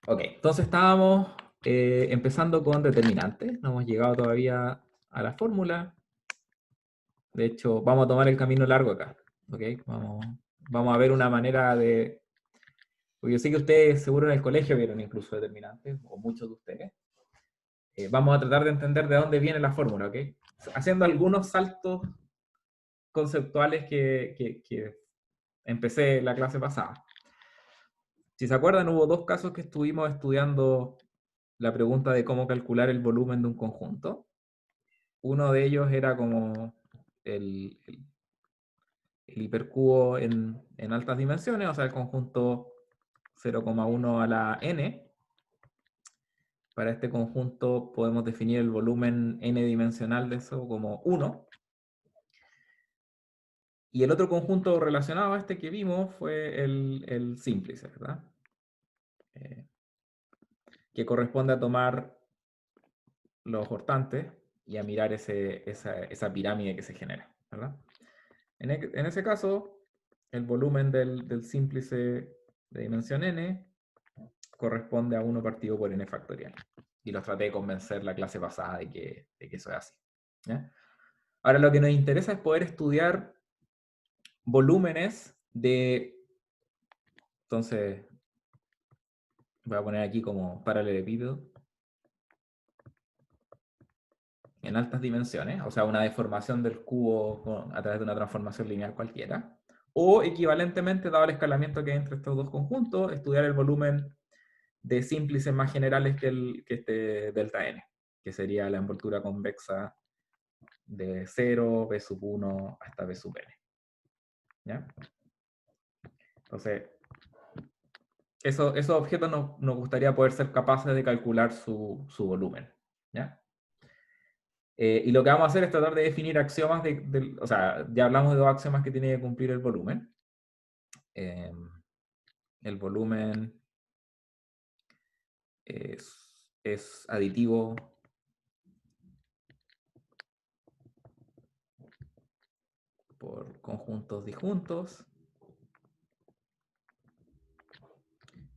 Ok, entonces estábamos empezando con determinantes. No hemos llegado todavía a la fórmula. De hecho, vamos a tomar el camino largo acá. Ok, vamos a ver una manera de... Porque yo sé que ustedes seguro en el colegio vieron incluso determinantes, o muchos de ustedes. Vamos a tratar de entender de dónde viene la fórmula, ¿ok? Haciendo algunos saltos conceptuales que empecé la clase pasada. Si se acuerdan, hubo dos casos que estuvimos estudiando la pregunta de cómo calcular el volumen de un conjunto. Uno de ellos era como el hipercubo en altas dimensiones, o sea, el conjunto 0,1 a la n. Para este conjunto podemos definir el volumen n-dimensional de eso como 1. Y el otro conjunto relacionado a este que vimos fue el símplice, ¿verdad? Que corresponde a tomar los hortantes y a mirar esa pirámide que se genera, ¿verdad? En ese caso, el volumen del símplice de dimensión n corresponde a 1 partido por n factorial. Y los traté de convencer la clase pasada de que eso es así. ¿Ya? Ahora, lo que nos interesa es poder estudiar volúmenes de... Entonces, voy a poner aquí como paralelepípedo en altas dimensiones, o sea, una deformación del cubo a través de una transformación lineal cualquiera, o equivalentemente, dado el escalamiento que hay entre estos dos conjuntos, estudiar el volumen de símplices más generales que este delta n, que sería la envoltura convexa de 0, b sub 1 hasta b sub n. ¿Ya? Entonces, esos objetos nos gustaría poder ser capaces de calcular su volumen. ¿Ya? Y lo que vamos a hacer es tratar de definir axiomas o sea, ya hablamos de dos axiomas que tiene que cumplir el volumen. El volumen es aditivo por conjuntos disjuntos.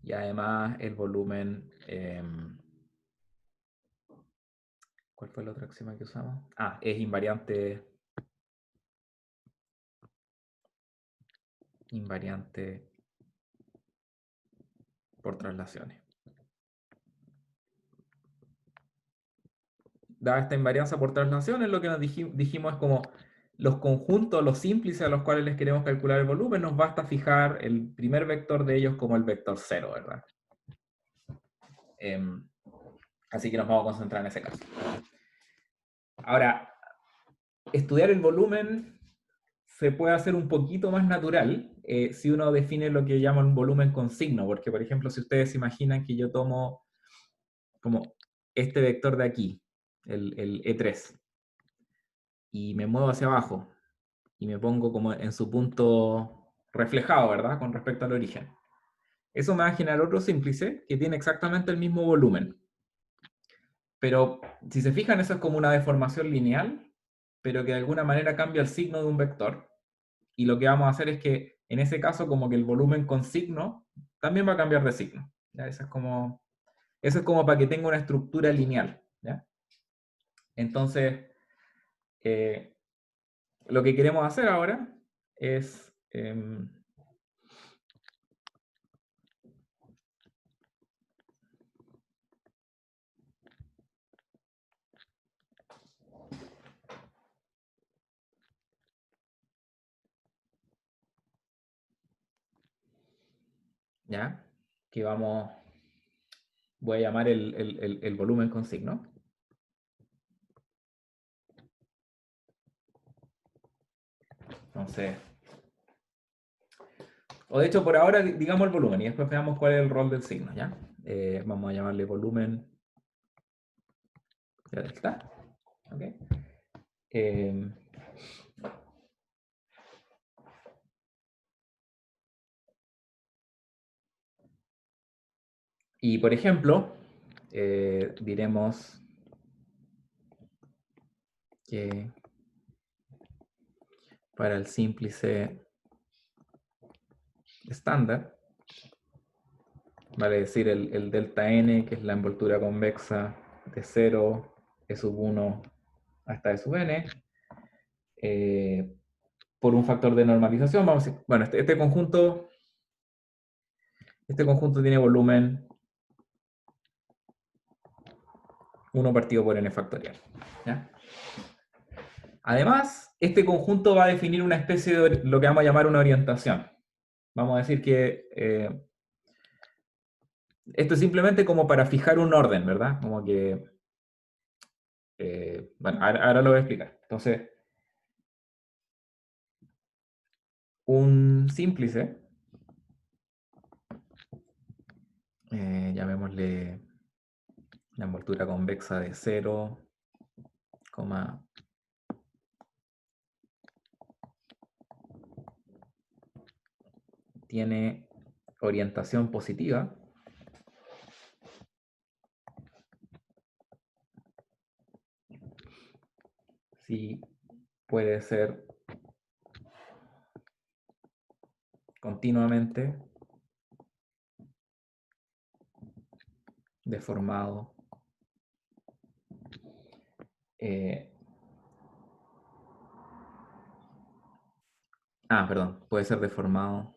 Y además el volumen... ¿cuál fue el otro axioma que usamos? Ah, es invariante por traslaciones. Dada esta invarianza por traslaciones, lo que nos dijimos es como los conjuntos, los símplices a los cuales les queremos calcular el volumen, nos basta fijar el primer vector de ellos como el vector 0, ¿verdad? Así que nos vamos a concentrar en ese caso. Ahora, estudiar el volumen se puede hacer un poquito más natural si uno define lo que llaman volumen con signo, porque por ejemplo, si ustedes se imaginan que yo tomo como este vector de aquí, el E3, y me muevo hacia abajo, y me pongo como en su punto reflejado, ¿verdad? Con respecto al origen. Eso me va a generar otro símplice que tiene exactamente el mismo volumen. Pero si se fijan, eso es como una deformación lineal, pero que de alguna manera cambia el signo de un vector. Y lo que vamos a hacer es que en ese caso como que el volumen con signo también va a cambiar de signo. ¿Ya? Eso es como para que tenga una estructura lineal. ¿Ya? Entonces, lo que queremos hacer ahora es... ¿ya? Que voy a llamar el volumen con signo. Entonces, o de hecho por ahora digamos el volumen y después veamos cuál es el rol del signo, ¿ya? Vamos a llamarle volumen de delta, ¿ok? Y por ejemplo, diremos que para el símplice estándar, vale decir el delta n, que es la envoltura convexa de 0, E sub 1 hasta E sub n, por un factor de normalización. Vamos a decir, bueno, este conjunto tiene volumen 1 partido por n factorial. ¿Ya? Además, este conjunto va a definir una especie de lo que vamos a llamar una orientación. Vamos a decir que esto es simplemente como para fijar un orden, ¿verdad? Como que, bueno, ahora lo voy a explicar. Entonces, un símplice, llamémosle la envoltura convexa de 0, tiene orientación positiva. Sí, puede ser continuamente deformado perdón, puede ser deformado.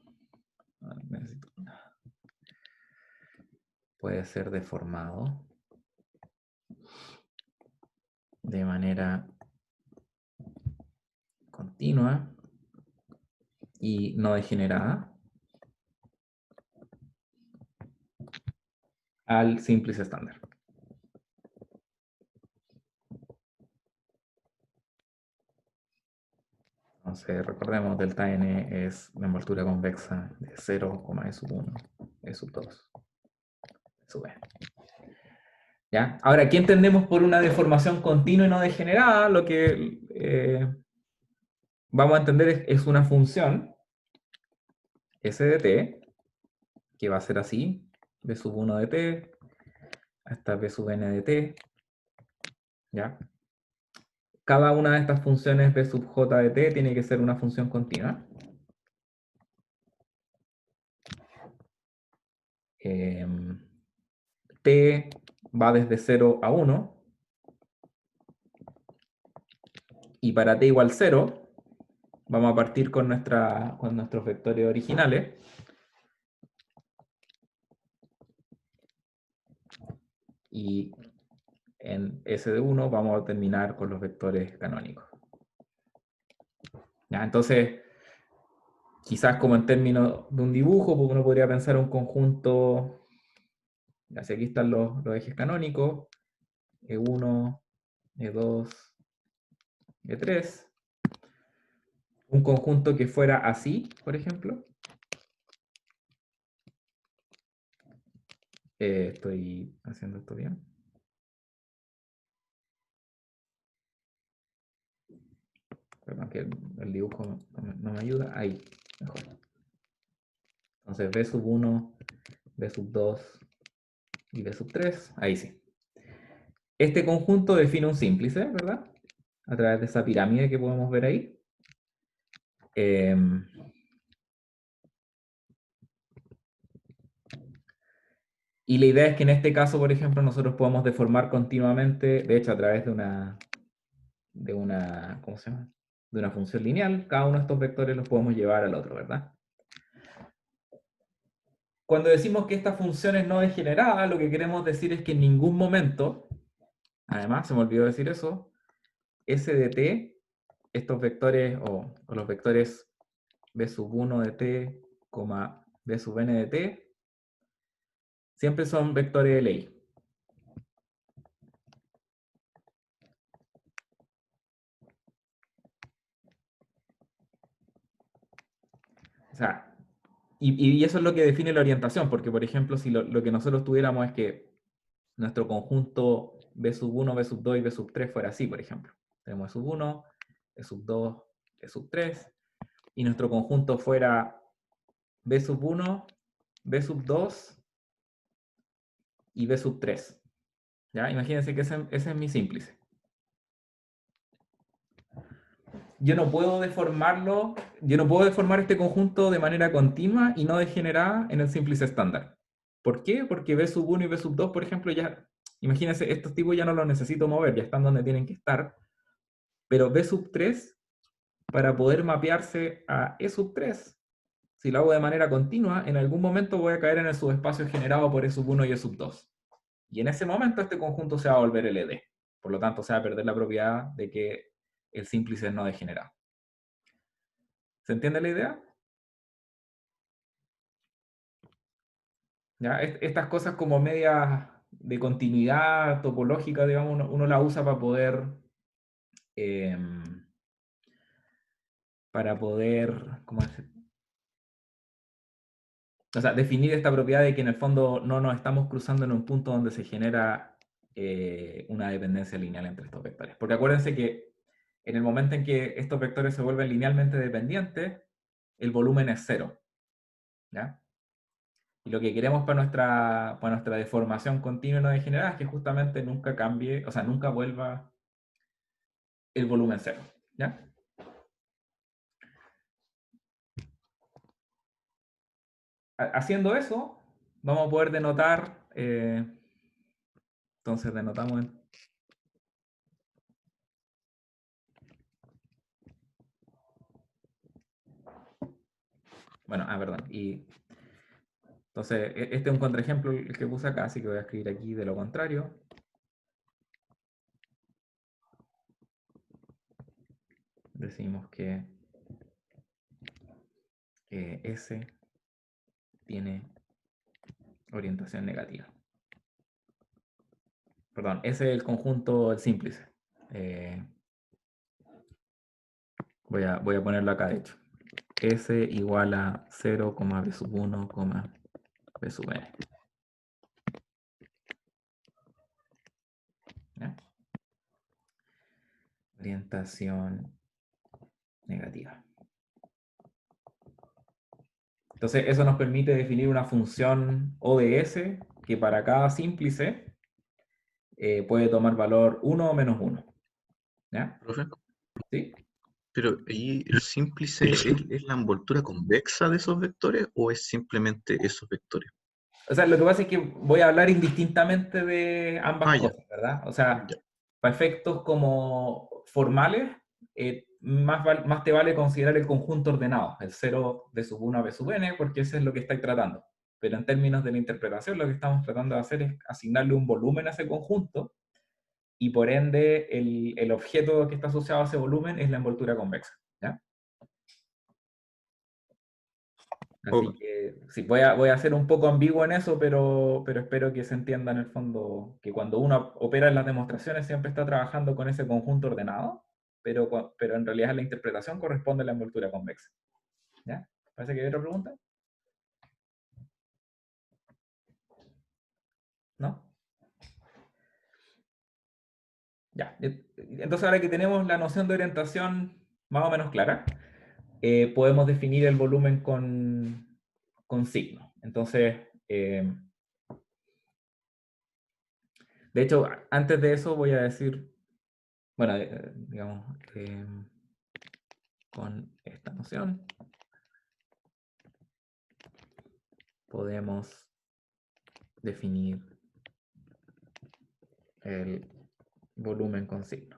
Puede ser deformado de manera continua y no degenerada al símplice estándar. Entonces, recordemos, delta n es la envoltura convexa de 0, E sub 1, E sub 2, E sub n. ¿Ya? Ahora, ¿qué entendemos por una deformación continua y no degenerada? Lo que vamos a entender es una función s de t, que va a ser así, b sub 1 de t hasta b sub n de t. ¿Ya? Cada una de estas funciones b sub j de t tiene que ser una función continua. T va desde 0 a 1. Y para t igual 0, vamos a partir con nuestros vectores originales. Y en S de 1 vamos a terminar con los vectores canónicos. ¿Ya? Entonces, quizás como en términos de un dibujo, pues uno podría pensar un conjunto, así aquí están los ejes canónicos, E1, E2, E3. Un conjunto que fuera así, por ejemplo. Estoy haciendo esto bien. Perdón, que el dibujo no me ayuda. Ahí, mejor. Entonces, B sub 1, B sub 2 y B sub 3. Ahí sí. Este conjunto define un símplice, ¿verdad? A través de esa pirámide que podemos ver ahí. Y la idea es que en este caso, por ejemplo, nosotros podemos deformar continuamente, de hecho, a través de una ¿cómo se llama? De una función lineal, cada uno de estos vectores los podemos llevar al otro, ¿verdad? Cuando decimos que esta función es no degenerada, lo que queremos decir es que en ningún momento, además, se me olvidó decir eso, S de t, estos vectores, o los vectores b sub 1 de t, b sub n de t, siempre son vectores de ley. O sea, y eso es lo que define la orientación, porque por ejemplo, si lo que nosotros tuviéramos es que nuestro conjunto B sub 1, B sub 2 y B sub 3 fuera así, por ejemplo. Tenemos B sub 1, B sub 2, B sub 3, y nuestro conjunto fuera B sub 1, B sub 2 y B sub 3. ¿Ya? Imagínense que ese es mi símplice. Yo no puedo deformar este conjunto de manera continua y no degenerada en el símplice estándar. ¿Por qué? Porque B sub 1 y B sub 2, por ejemplo, ya, imagínense, estos tipos ya no los necesito mover, ya están donde tienen que estar, pero B sub 3, para poder mapearse a E sub 3, si lo hago de manera continua, en algún momento voy a caer en el subespacio generado por E sub 1 y E sub 2. Y en ese momento este conjunto se va a volver LD. Por lo tanto, se va a perder la propiedad de que el símplice es no degenerado. ¿Se entiende la idea? ¿Ya? Estas cosas como medias de continuidad topológica, digamos, uno la usa eh, para poder, ¿cómo decir? O sea, definir esta propiedad de que en el fondo no nos estamos cruzando en un punto donde se genera una dependencia lineal entre estos vectores. Porque acuérdense que en el momento en que estos vectores se vuelven linealmente dependientes, el volumen es cero. ¿Ya? Y lo que queremos para nuestra deformación continua y no degenerada es que justamente nunca cambie, o sea, nunca vuelva el volumen cero. ¿Ya? Haciendo eso, vamos a poder denotar, entonces denotamos bueno, perdón, y entonces este es un contraejemplo el que puse acá, así que voy a escribir aquí de lo contrario. Decimos que S tiene orientación negativa. Perdón, ese es el conjunto del símplice. Voy a ponerlo acá, de hecho. S igual a 0, B sub 1, B sub n. ¿Ya? Orientación negativa. Entonces, eso nos permite definir una función O de S que para cada símplice puede tomar valor 1 o menos 1. ¿Ya? ¿Profe? ¿Sí? Pero ahí el símplice es la envoltura convexa de esos vectores o es simplemente esos vectores. O sea, lo que pasa es que voy a hablar indistintamente de ambas Ah, ya, cosas, ¿verdad? O sea, ya. para efectos como formales, más te vale considerar el conjunto ordenado, el 0 de sub 1 a b sub n, porque eso es lo que estáis tratando. Pero en términos de la interpretación, lo que estamos tratando de hacer es asignarle un volumen a ese conjunto y por ende el objeto que está asociado a ese volumen es la envoltura convexa. ¿Ya? Así Ok. que sí, voy a ser un poco ambiguo en eso, pero espero que se entienda en el fondo que cuando uno opera en las demostraciones siempre está trabajando con ese conjunto ordenado, pero en realidad la interpretación corresponde a la envoltura convexa. ¿Ya? ¿Parece que hay otra pregunta? ¿No? Ya. Entonces ahora que tenemos la noción de orientación más o menos clara, podemos definir el volumen con signo. Entonces, de hecho, antes de eso voy a decir, bueno, digamos, con esta noción podemos definir el volumen con signo.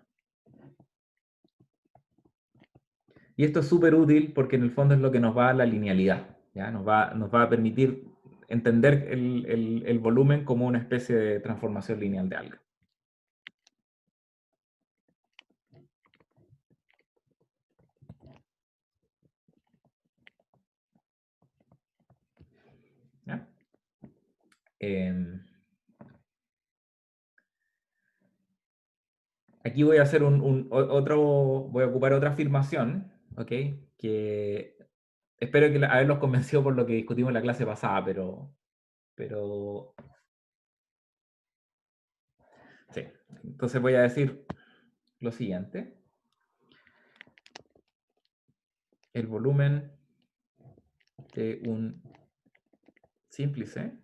Y esto es súper útil porque en el fondo es lo que nos va a la linealidad. ¿Ya? Nos va a permitir entender el volumen como una especie de transformación lineal de algo. ¿Ya? Aquí voy a hacer voy a ocupar otra afirmación, ¿ok? Que espero que haberlos convencido por lo que discutimos en la clase pasada, pero sí. Entonces voy a decir lo siguiente. El volumen de un símplice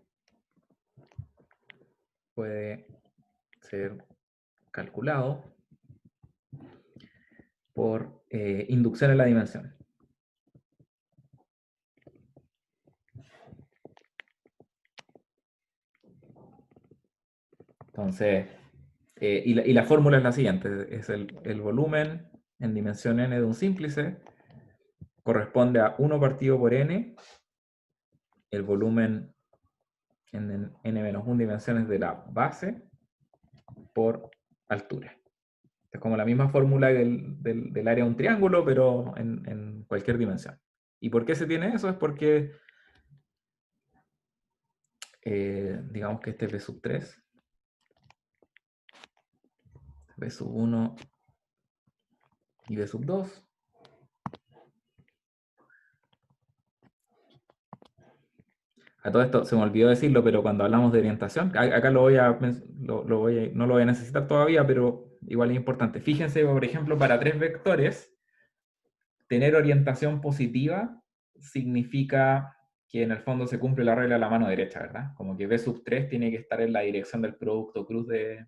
puede ser calculado por inducción en la dimensión. Entonces, y la fórmula es la siguiente, es el volumen en dimensión n de un símplice corresponde a 1 partido por n, el volumen en n-1 dimensiones de la base por altura. Es como la misma fórmula del área de un triángulo, pero en cualquier dimensión. ¿Y por qué se tiene eso? Es porque, digamos que este es B sub 3, B sub 1 y B sub 2. A todo esto se me olvidó decirlo, pero cuando hablamos de orientación, acá no lo voy a necesitar todavía, pero igual es importante. Fíjense, por ejemplo, para 3 vectores, tener orientación positiva significa que en el fondo se cumple la regla de la mano derecha, ¿verdad? Como que B sub 3 tiene que estar en la dirección del producto cruz de...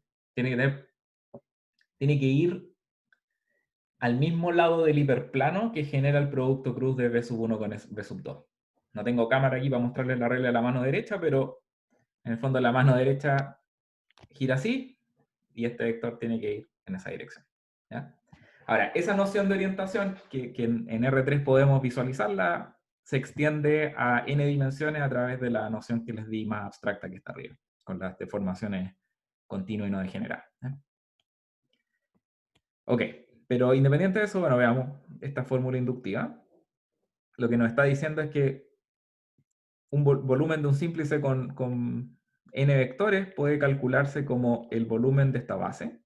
Tiene que ir al mismo lado del hiperplano que genera el producto cruz de B sub 1 con B sub 2. No tengo cámara aquí para mostrarles la regla de la mano derecha, pero en el fondo la mano derecha gira así y este vector tiene que ir en esa dirección. ¿Ya? Ahora, esa noción de orientación, que en R3 podemos visualizarla, se extiende a n dimensiones a través de la noción que les di más abstracta que está arriba, con las deformaciones continuas y no degeneradas. Ok, pero independiente de eso, bueno, veamos esta fórmula inductiva. Lo que nos está diciendo es que un volumen de un símplice con n vectores puede calcularse como el volumen de esta base,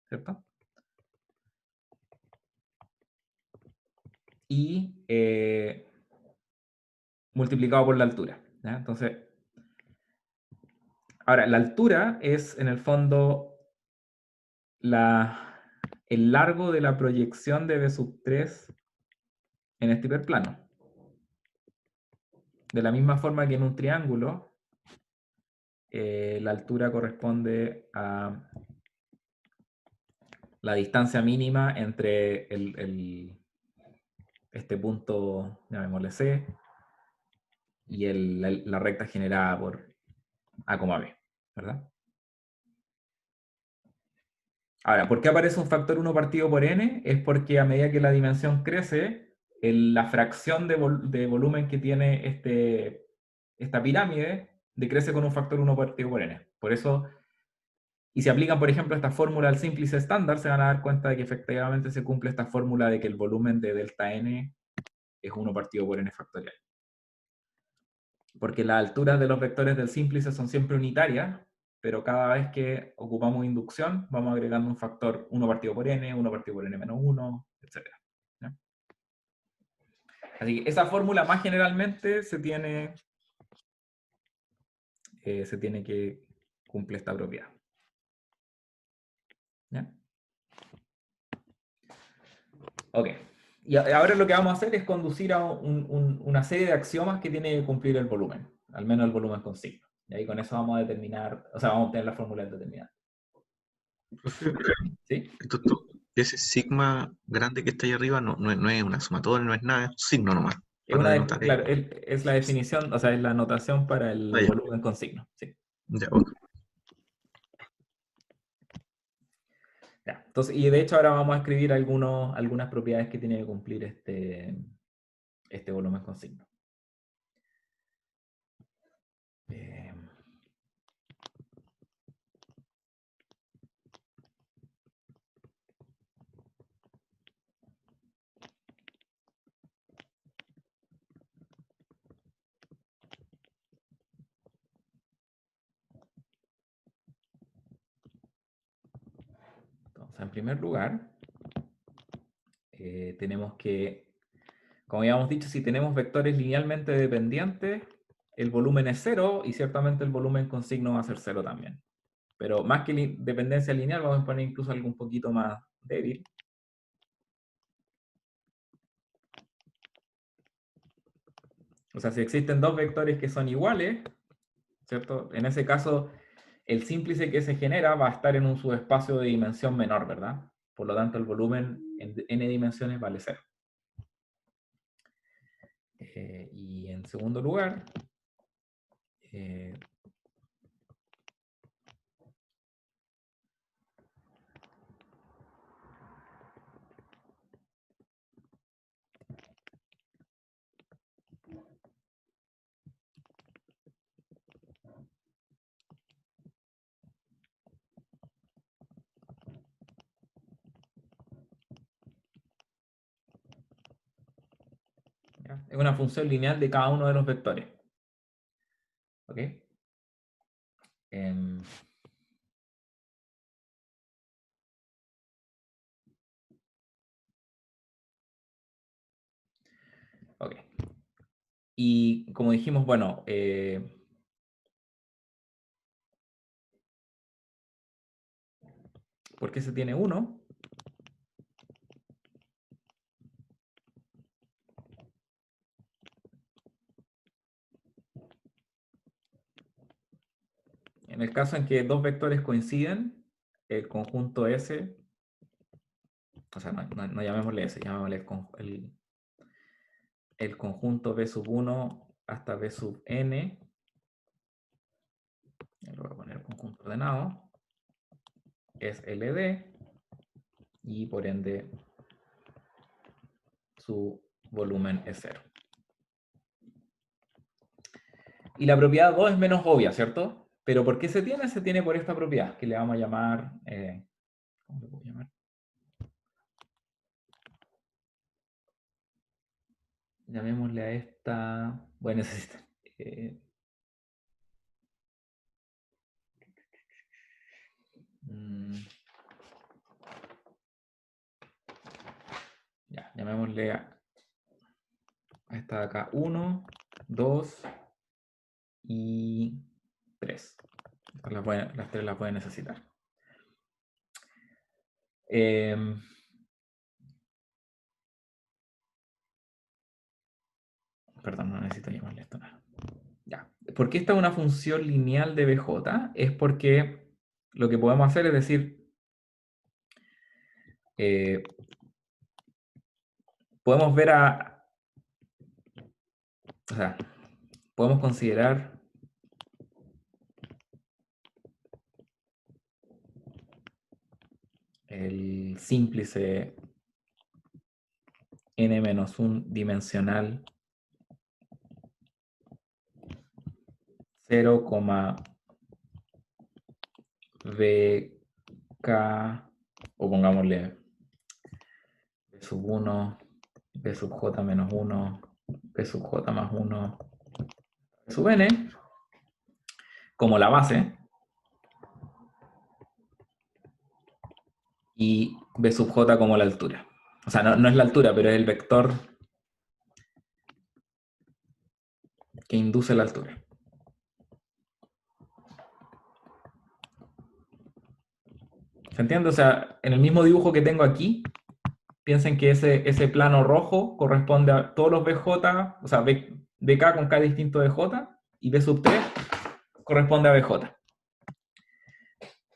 ¿cierto? Y multiplicado por la altura. ¿Ya? Entonces, ahora, la altura es en el fondo el largo de la proyección de B sub 3 en este hiperplano. De la misma forma que en un triángulo, la altura corresponde a la distancia mínima entre este punto, llamémosle C, y la recta generada por A, B, ¿verdad? Ahora, ¿por qué aparece un factor 1 partido por n? Es porque a medida que la dimensión crece, la fracción de volumen que tiene esta pirámide decrece con un factor 1 partido por n. Por eso, y si aplican, por ejemplo, esta fórmula al símplice estándar, se van a dar cuenta de que efectivamente se cumple esta fórmula de que el volumen de delta n es 1 partido por n factorial. Porque las alturas de los vectores del símplice son siempre unitarias, pero cada vez que ocupamos inducción, vamos agregando un factor 1 partido por n, 1 partido por n menos 1, etc. ¿Ya? Así que esa fórmula más generalmente se tiene que cumplir esta propiedad. ¿Ya? Ok. Y ahora lo que vamos a hacer es conducir a una serie de axiomas que tiene que cumplir el volumen, al menos el volumen con signo. Y ahí con eso vamos a determinar, o sea, vamos a obtener la fórmula determinada. Profe, ¿Sí? entonces, ese sigma grande que está ahí arriba no es una sumatoria, no es nada, es un signo nomás, para denotar Claro, es la definición, o sea, es la notación para el ya, volumen con signo. Sí. ya, ok. Ya. Entonces, y de hecho ahora vamos a escribir algunas propiedades que tiene que cumplir este volumen con signo. Eh, entonces, en primer lugar, tenemos que, como habíamos dicho, si tenemos vectores linealmente dependientes, el volumen es cero y ciertamente el volumen con signo va a ser cero también. Pero más que dependencia lineal, vamos a poner incluso algo un poquito más débil. O sea, si existen dos vectores que son iguales, ¿cierto? En ese caso, el símplice que se genera va a estar en un subespacio de dimensión menor, ¿verdad? Por lo tanto, el volumen en n dimensiones vale cero. Y en segundo lugar, Es una función lineal de cada uno de los vectores. ¿Ok? Em, ok. Y como dijimos, bueno, ¿por qué se tiene 1? En el caso en que dos vectores coinciden, el conjunto S, o sea, no llamémosle S, llamémosle el conjunto B sub 1 hasta B sub n, le voy a poner conjunto ordenado, es LD, y por ende su volumen es 0. Y la propiedad 2 es menos obvia, ¿cierto? Pero ¿por qué se tiene? Se tiene por esta propiedad, que le vamos a llamar... ¿cómo le puedo llamar? Llamémosle a esta... Voy a necesitar... ya, llamémosle a esta de acá 1, 2 y 3. Las 3 las pueden necesitar. Perdón, no necesito llamarle esto nada. Ya. ¿Por qué esta es una función lineal de BJ? Es porque lo que podemos hacer es decir, podemos ver o sea, podemos considerar el símplice n-1 dimensional 0, bk, o pongámosle b sub 1, b sub j menos 1, b sub j más 1, b sub n, como la base, y b sub j como la altura. O sea, no es la altura, pero es el vector que induce la altura. ¿Se entiende? O sea, en el mismo dibujo que tengo aquí, piensen que ese plano rojo corresponde a todos los BJ, o sea, BK con K distinto de J, y B sub 3 corresponde a BJ.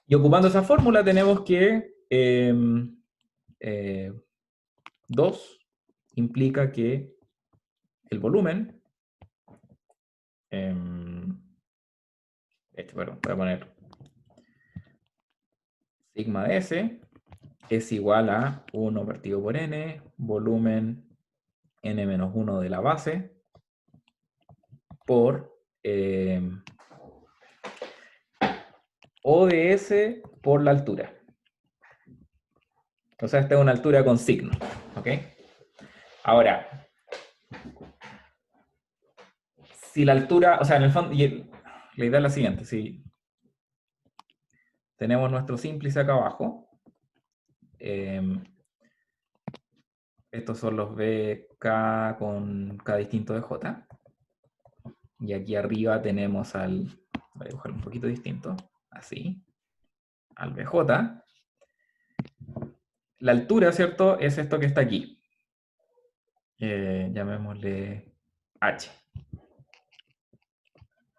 Y ocupando esa fórmula tenemos que 2 implica que el volumen, perdón, voy a poner sigma de S, es igual a 1 partido por n, volumen n-1 de la base, por O de S por la altura. O sea, esta es una altura con signo. ¿Ok? Ahora, si la altura, o sea, en el fondo, la idea es la siguiente, si tenemos nuestro símplice acá abajo, estos son los BK con K distinto de J, y aquí arriba tenemos voy a dibujarlo un poquito distinto, así, al BJ. La altura, ¿cierto? Es esto que está aquí. Llamémosle H.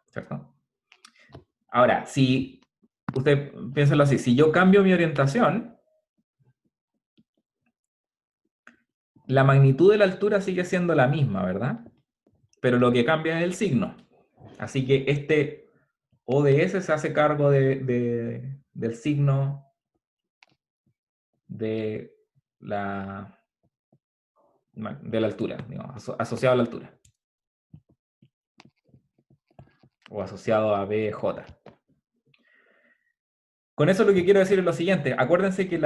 ¿Cierto? Ahora, si usted piénsalo así, si yo cambio mi orientación, la magnitud de la altura sigue siendo la misma, ¿verdad? Pero lo que cambia es el signo. Así que este ODS se hace cargo del signo de de la altura, digamos, asociado a la altura. O asociado a BJ. Con eso lo que quiero decir es lo siguiente. Acuérdense que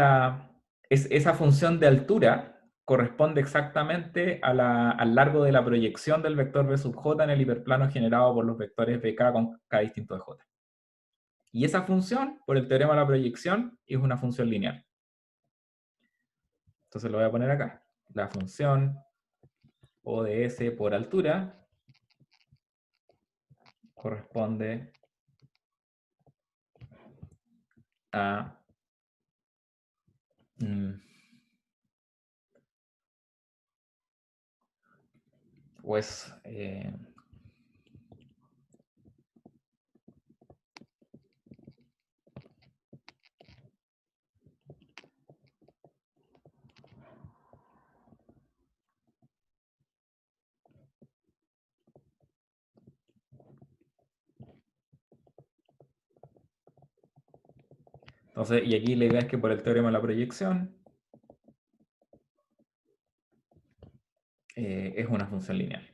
esa función de altura corresponde exactamente al largo de la proyección del vector b sub j en el hiperplano generado por los vectores bk con k distinto de j. Y esa función, por el teorema de la proyección, es una función lineal. Entonces lo voy a poner acá. La función O de S por altura corresponde a pues entonces, y aquí la idea es que por el teorema de la proyección es una función lineal.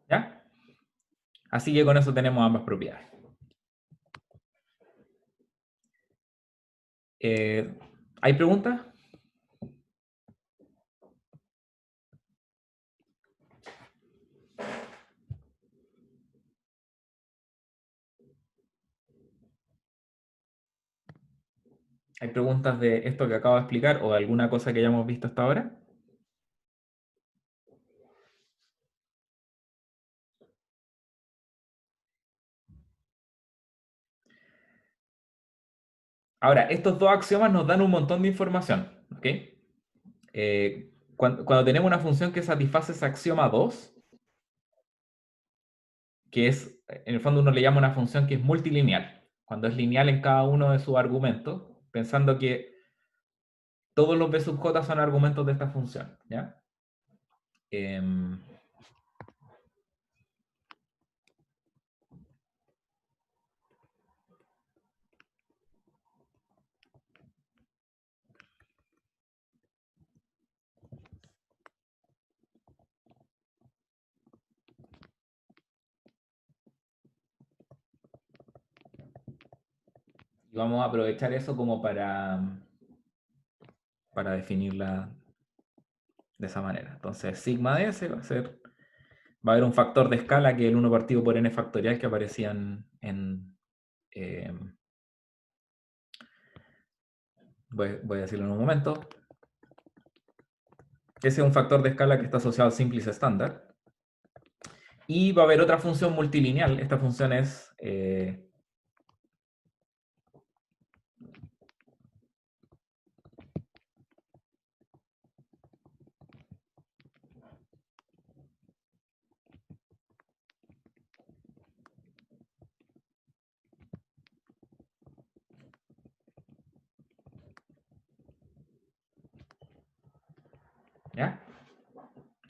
¿Ya? Así que con eso tenemos ambas propiedades. ¿Hay preguntas? ¿Hay preguntas de esto que acabo de explicar o de alguna cosa que hayamos visto hasta ahora? Ahora, estos dos axiomas nos dan un montón de información, ¿ok? Cuando tenemos una función que satisface ese axioma 2, que es, en el fondo uno le llama una función que es multilineal, cuando es lineal en cada uno de sus argumentos, pensando que todos los b sub j son argumentos de esta función, ¿ya? Y vamos a aprovechar eso como para definirla de esa manera. Entonces, sigma de S va a haber un factor de escala que es el 1 partido por n factorial que aparecían voy a decirlo en un momento. Ese es un factor de escala que está asociado al simplice estándar. Y va a haber otra función multilineal. Esta función es ¿ya?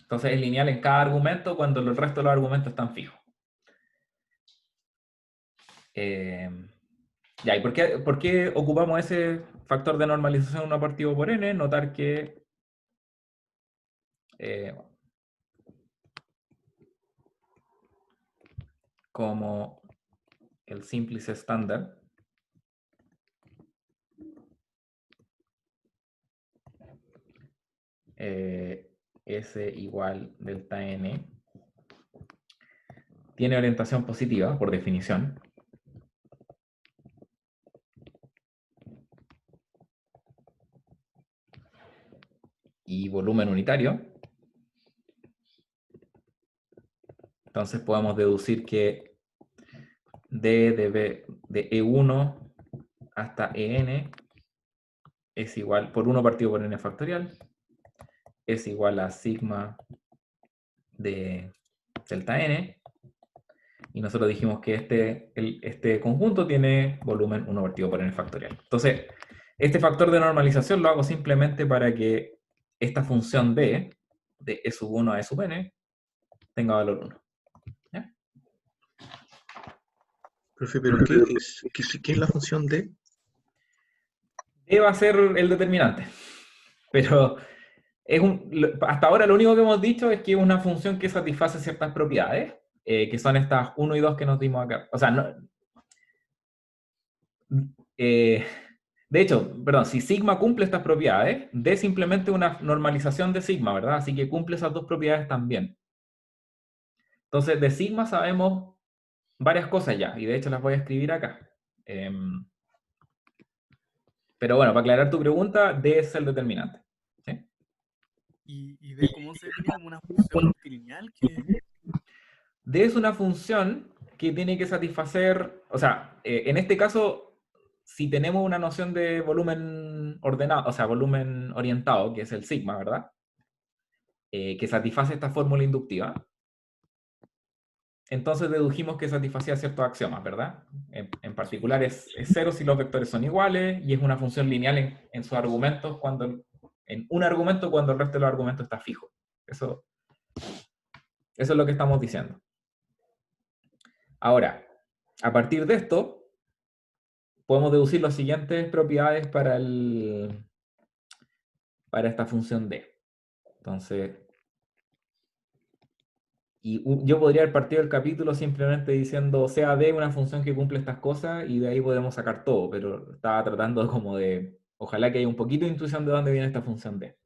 Entonces es lineal en cada argumento cuando el resto de los argumentos están fijos. Ya, ¿y por qué ocupamos ese factor de normalización 1 partido por n? Notar que como el simplice estándar S igual delta n tiene orientación positiva, por definición. Y volumen unitario. Entonces podemos deducir que d de E1 hasta En es igual, por 1 partido por n factorial, es igual a sigma de delta n. Y nosotros dijimos que este conjunto tiene volumen 1 partido por n factorial. Entonces, este factor de normalización lo hago simplemente para que esta función d, de E sub 1 a E sub n, tenga valor 1. ¿Ya? Profe, ¿pero qué es la función D? D va a ser el determinante. Pero hasta ahora lo único que hemos dicho es que es una función que satisface ciertas propiedades, que son estas 1 y 2 que nos dimos acá. O sea, no, De hecho, perdón, si sigma cumple estas propiedades, D es simplemente una normalización de sigma, ¿verdad? Así que cumple esas dos propiedades también. Entonces, de sigma sabemos varias cosas ya, y de hecho las voy a escribir acá. Pero bueno, para aclarar tu pregunta, D es el determinante. ¿Sí? Y D, ¿cómo se define? Como una función multilineal que... D es una función que tiene que satisfacer, o sea, en este caso, si tenemos una noción de volumen ordenado, o sea, volumen orientado, que es el sigma, ¿verdad? Que satisface esta fórmula inductiva, entonces dedujimos que satisfacía ciertos axiomas, ¿verdad? En particular es cero si los vectores son iguales y es una función lineal en sus argumentos en un argumento cuando el resto de los argumentos está fijo. Eso es lo que estamos diciendo. Ahora, a partir de esto, podemos deducir las siguientes propiedades para esta función D. Entonces, yo podría haber partido el capítulo simplemente diciendo sea D una función que cumple estas cosas y de ahí podemos sacar todo, pero estaba tratando como de, ojalá que haya un poquito de intuición de dónde viene esta función D.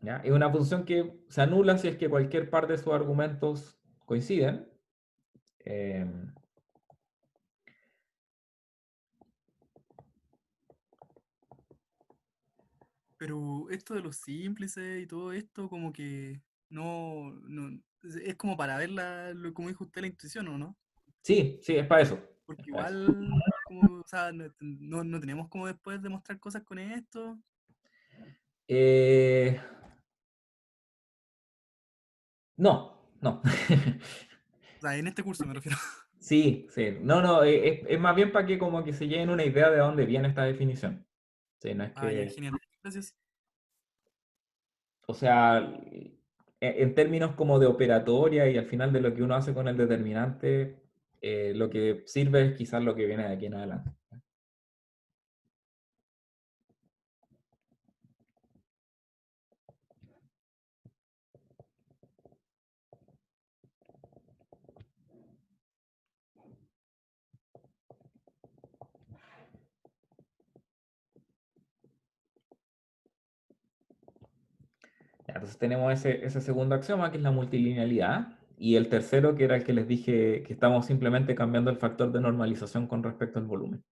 ¿Ya? Es una función que se anula si es que cualquier par de sus argumentos coinciden. Pero esto de los símplices y todo esto, como que es como para ver como dijo usted, la intuición, ¿o no? Sí, sí, es para eso. Es Porque para eso. igual, como, o sea, no tenemos como después demostrar cosas con esto. Eh, no, no. O sea, en este curso me refiero. Sí, sí. No, no, es más bien para que como que se lleven una idea de dónde viene esta definición. Sí, no es Ah, ya, que, genial. Gracias. o sea, en términos como de operatoria y al final de lo que uno hace con el determinante, lo que sirve es quizás lo que viene de aquí en adelante. Ya, entonces tenemos ese segundo axioma que es la multilinealidad y el tercero que era el que les dije que estamos simplemente cambiando el factor de normalización con respecto al volumen.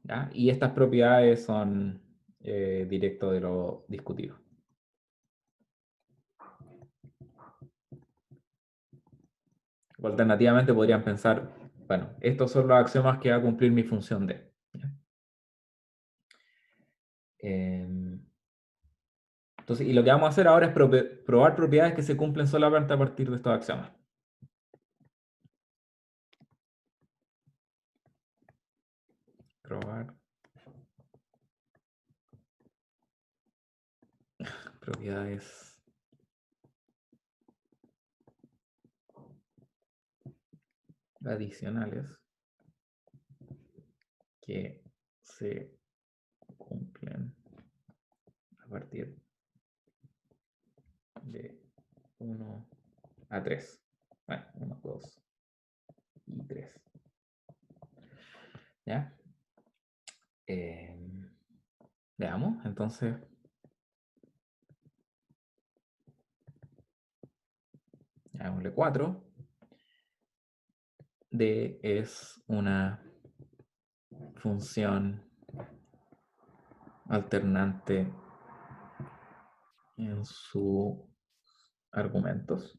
¿Ya? Y estas propiedades son directo de lo discutido. O alternativamente podrían pensar, bueno, estos son los axiomas que va a cumplir mi función D. ¿Ya? Entonces, y lo que vamos a hacer ahora es probar propiedades que se cumplen solamente a partir de estos axiomas. Probar propiedades adicionales que se cumplen a partir de 1 a 3. Bueno, 1, 2 y 3. ¿Ya? Veamos, entonces, hagámosle 4. D es una función alternante en sus argumentos.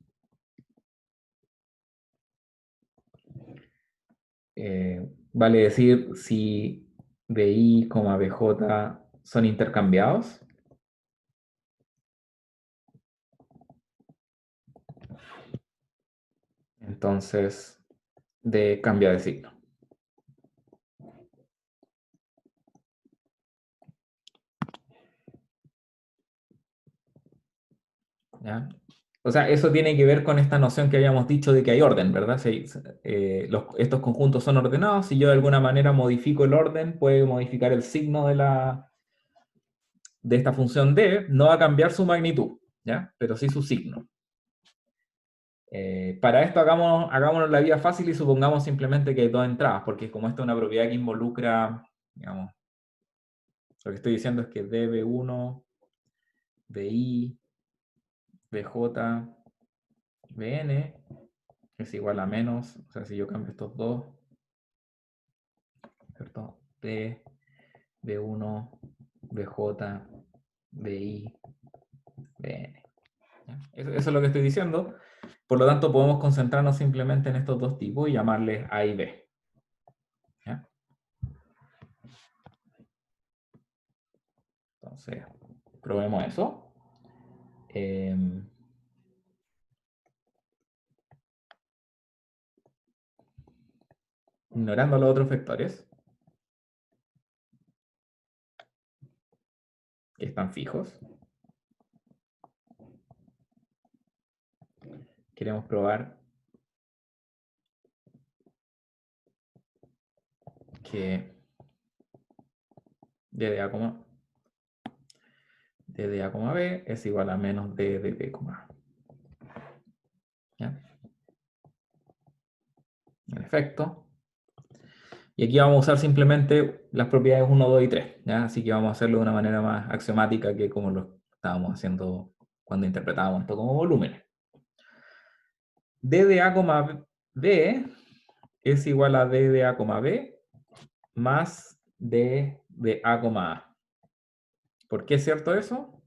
Vale decir si BI, BJ son intercambiados. Entonces, D cambia de signo. ¿ya? O sea, eso tiene que ver con esta noción que habíamos dicho de que hay orden, ¿verdad? Si, estos conjuntos son ordenados, si yo de alguna manera modifico el orden, puede modificar el signo de esta función d, no va a cambiar su magnitud, ¿ya? Pero sí su signo. Para esto hagámonos la vida fácil y supongamos simplemente que hay dos entradas, porque como esta es una propiedad que involucra, digamos, lo que estoy diciendo es que db1, bi, bj, bn es igual a menos, o sea, si yo cambio estos dos, ¿cierto? D, B1, BJ, BI, BN. ¿Ya? Eso es lo que estoy diciendo. Por lo tanto, podemos concentrarnos simplemente en estos dos tipos y llamarles A y B. ¿Ya? Entonces, probemos eso. Ignorando los otros vectores, que están fijos. Queremos probar que d de A, B es igual a menos d de B, A. ¿Ya? En efecto. Y aquí vamos a usar simplemente las propiedades 1, 2 y 3. ¿Ya? Así que vamos a hacerlo de una manera más axiomática que como lo estábamos haciendo cuando interpretábamos esto como volúmenes. D de A, B es igual a D de A, B más D de A, A. ¿Por qué es cierto eso?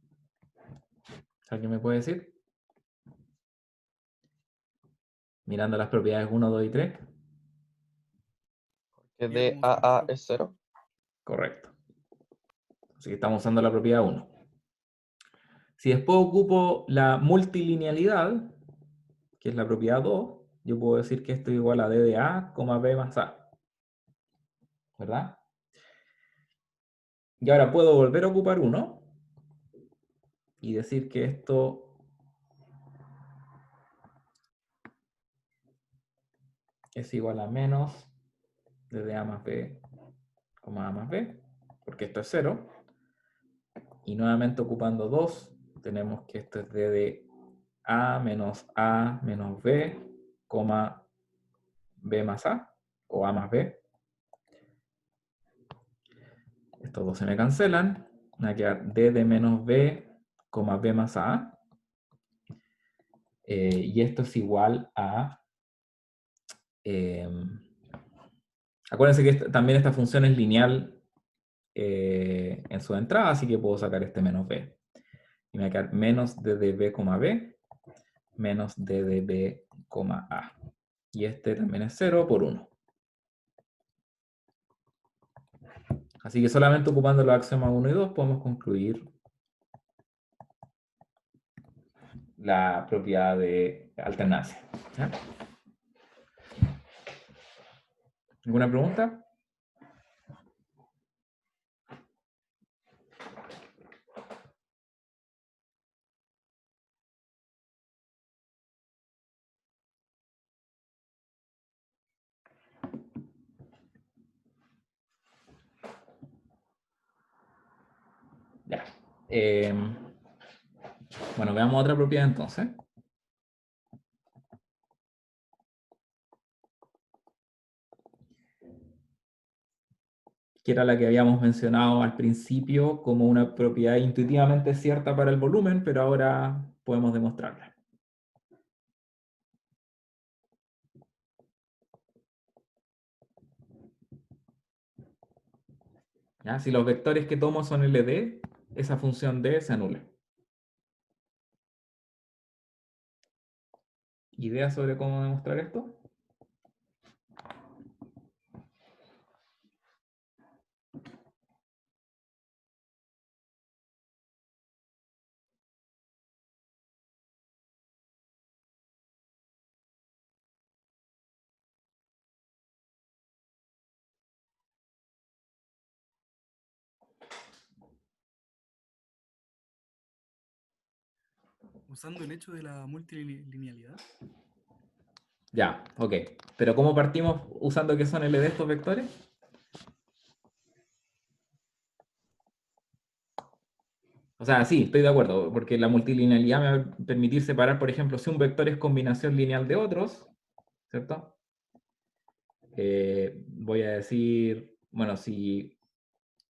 ¿Alguien me puede decir? Mirando las propiedades 1, 2 y 3. Que Ya de como son a cero. es 0. Correcto. Así que estamos usando la propiedad 1. Si después ocupo la multilinealidad, que es la propiedad 2, yo puedo decir que esto es igual a D de A, B más A. ¿Verdad? Y ahora puedo volver a ocupar 1 y decir que esto es igual a menos D de A más B, A más B, porque esto es 0. Y nuevamente ocupando 2, tenemos que esto es D de A menos B, B más A, o A más B. Estos dos se me cancelan. Me va a quedar D de menos B, B más A. Y esto es igual a... acuérdense que también esta función es lineal en su entrada, así que puedo sacar este menos B. Y me va a quedar menos D de B, B, menos D de B, A. Y este también es 0 por 1. Así que solamente ocupando los axiomas 1 y 2 podemos concluir la propiedad de alternancia. ¿Ya? ¿Alguna pregunta? Ya. Bueno, veamos otra propiedad entonces. Que era la que habíamos mencionado al principio como una propiedad intuitivamente cierta para el volumen, pero ahora podemos demostrarla. ¿Ya? Si los vectores que tomo son LD, esa función D se anula. ¿Ideas sobre cómo demostrar esto? usando el hecho de la multilinealidad. Ya, ok. Pero ¿cómo partimos usando que son LD estos vectores? O sea, sí, estoy de acuerdo, porque la multilinealidad me va a permitir separar, por ejemplo, si un vector es combinación lineal de otros, ¿cierto? Voy a decir, bueno, si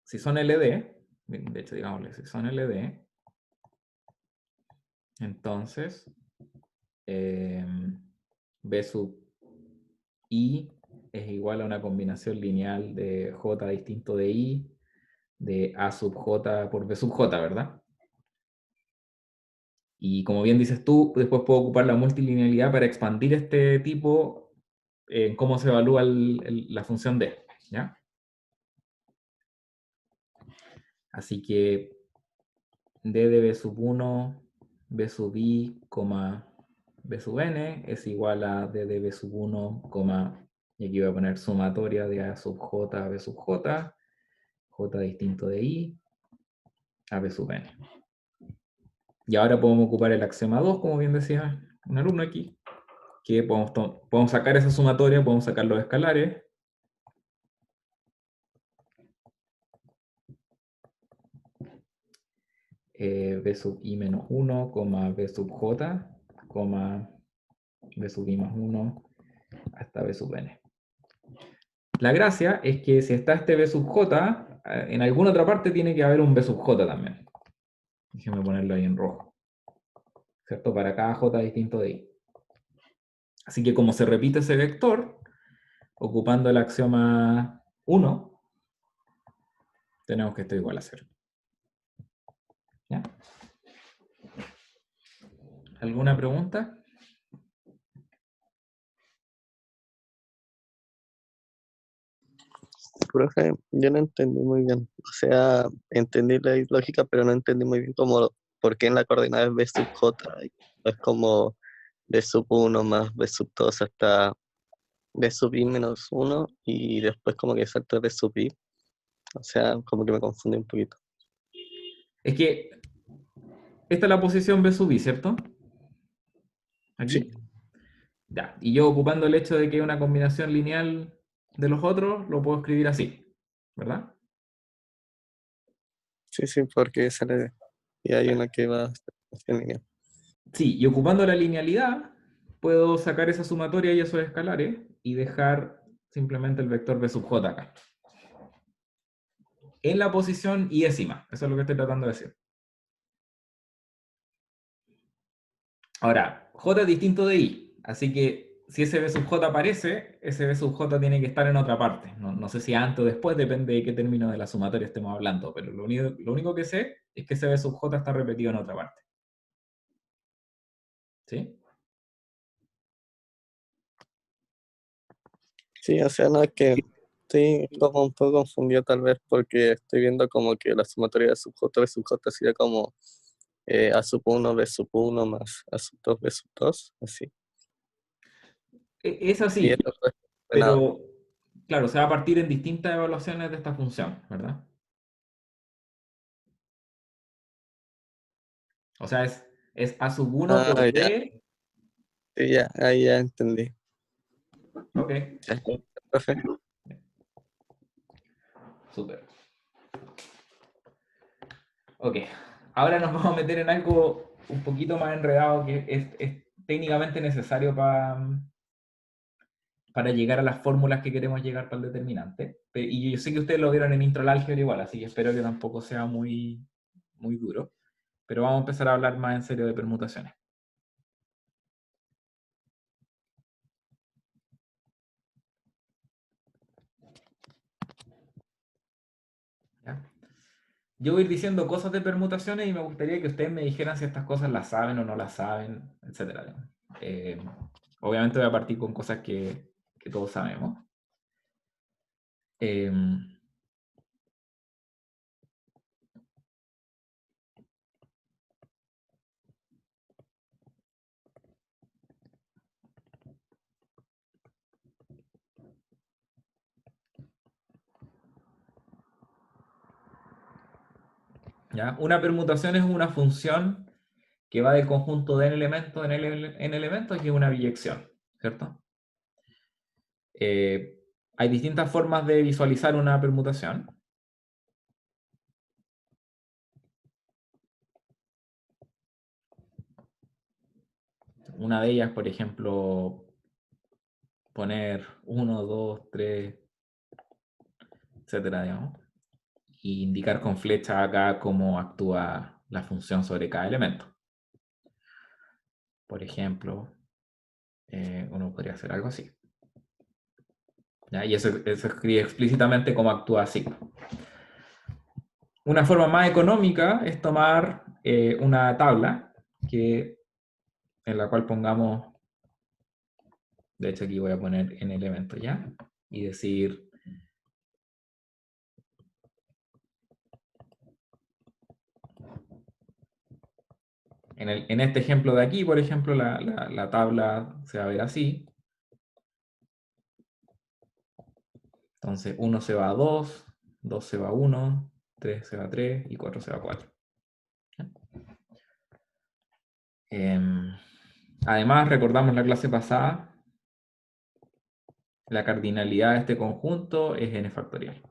son LD, de hecho, digámosle, si son LD, entonces B sub I es igual a una combinación lineal de J distinto de I, de A sub J por B sub J, ¿verdad? Y como bien dices tú, después puedo ocupar la multilinealidad para expandir este tipo en cómo se evalúa la función D, ¿ya? Así que D de B sub 1, B sub I, B sub N es igual a D de B sub 1, y aquí voy a poner sumatoria de A sub J a B sub J, J distinto de I, a B sub N. Y ahora podemos ocupar el axioma 2, como bien decía un alumno aquí, que podemos sacar esa sumatoria, podemos sacar los escalares. B sub I menos 1, B sub J, B sub I más 1, hasta B sub N. La gracia es que si está este B sub J, en alguna otra parte tiene que haber un B sub J también. Déjenme ponerlo ahí en rojo. ¿Cierto? Para cada J distinto de I. Así que como se repite ese vector, ocupando el axioma 1, tenemos que esto igual a 0. ¿Ya? ¿Alguna pregunta? Profe, yo no entendí muy bien. O sea, entendí la lógica, pero no entendí muy bien cómo, por qué en la coordenada es B sub J. Es como B sub 1 más B sub 2 hasta B sub I menos 1 y después como que salto de B sub I. O sea, como que me confundí un poquito. Es que esta es la posición B sub I, ¿cierto? Aquí. Sí, Ya. Y yo ocupando el hecho de que es una combinación lineal de los otros, lo puedo escribir así, ¿verdad? sí, porque sale y hay Ya. una que va en línea. Sí, y ocupando la linealidad, puedo sacar esa sumatoria y esos escalares y dejar simplemente el vector B sub J acá. En la posición iésima, eso es lo que estoy tratando de decir. Ahora, J es distinto de I, así que si ese B sub J aparece, ese B sub J tiene que estar en otra parte. No sé si antes o después, depende de qué término de la sumatoria estemos hablando, pero lo único que sé es que ese B sub J está repetido en otra parte. ¿Sí? Sí, o sea, no es que estoy como un poco confundido tal vez porque estoy viendo como que la sumatoria de sub J, B sub J sería como A sub 1, B sub 1 más A sub 2, B sub 2, así. Es Y así, esto fue ordenado. pero claro, se va a partir en distintas evaluaciones de esta función, ¿verdad? O sea, es A sub 1 Ah, por ya, D. sí, ya, ahí ya entendí. Ok, Ya, profe. súper. Ok, ahora nos vamos a meter en algo un poquito más enredado que es técnicamente necesario para llegar a las fórmulas que queremos llegar para el determinante. Y yo sé que ustedes lo vieron en intro al álgebra igual, así que espero que tampoco sea muy duro. Pero vamos a empezar a hablar más en serio de permutaciones. ¿Ya? Yo voy a ir diciendo cosas de permutaciones y me gustaría que ustedes me dijeran si estas cosas las saben o no las saben, etc. Obviamente voy a partir con cosas que todos sabemos. Eh, ¿Ya? Una permutación es una función que va del conjunto de n elementos en n elementos, que es una biyección, ¿cierto? Hay distintas formas de visualizar una permutación. Una de ellas, por ejemplo, poner 1, 2, 3, etcétera, digamos, y indicar con flecha acá cómo actúa la función sobre cada elemento. Por ejemplo, uno podría hacer algo así. ¿Ya? Y eso escribe explícitamente cómo actúa signo. Una forma más económica es tomar una tabla en la cual pongamos, de hecho aquí voy a poner en elemento ya, y decir en este ejemplo de aquí, por ejemplo, la tabla se va a ver así. Entonces 1 se va a 2, 2 se va a 1, 3 se va a 3 y 4 se va a 4. Además, recordamos la clase pasada, la cardinalidad de este conjunto es n factorial.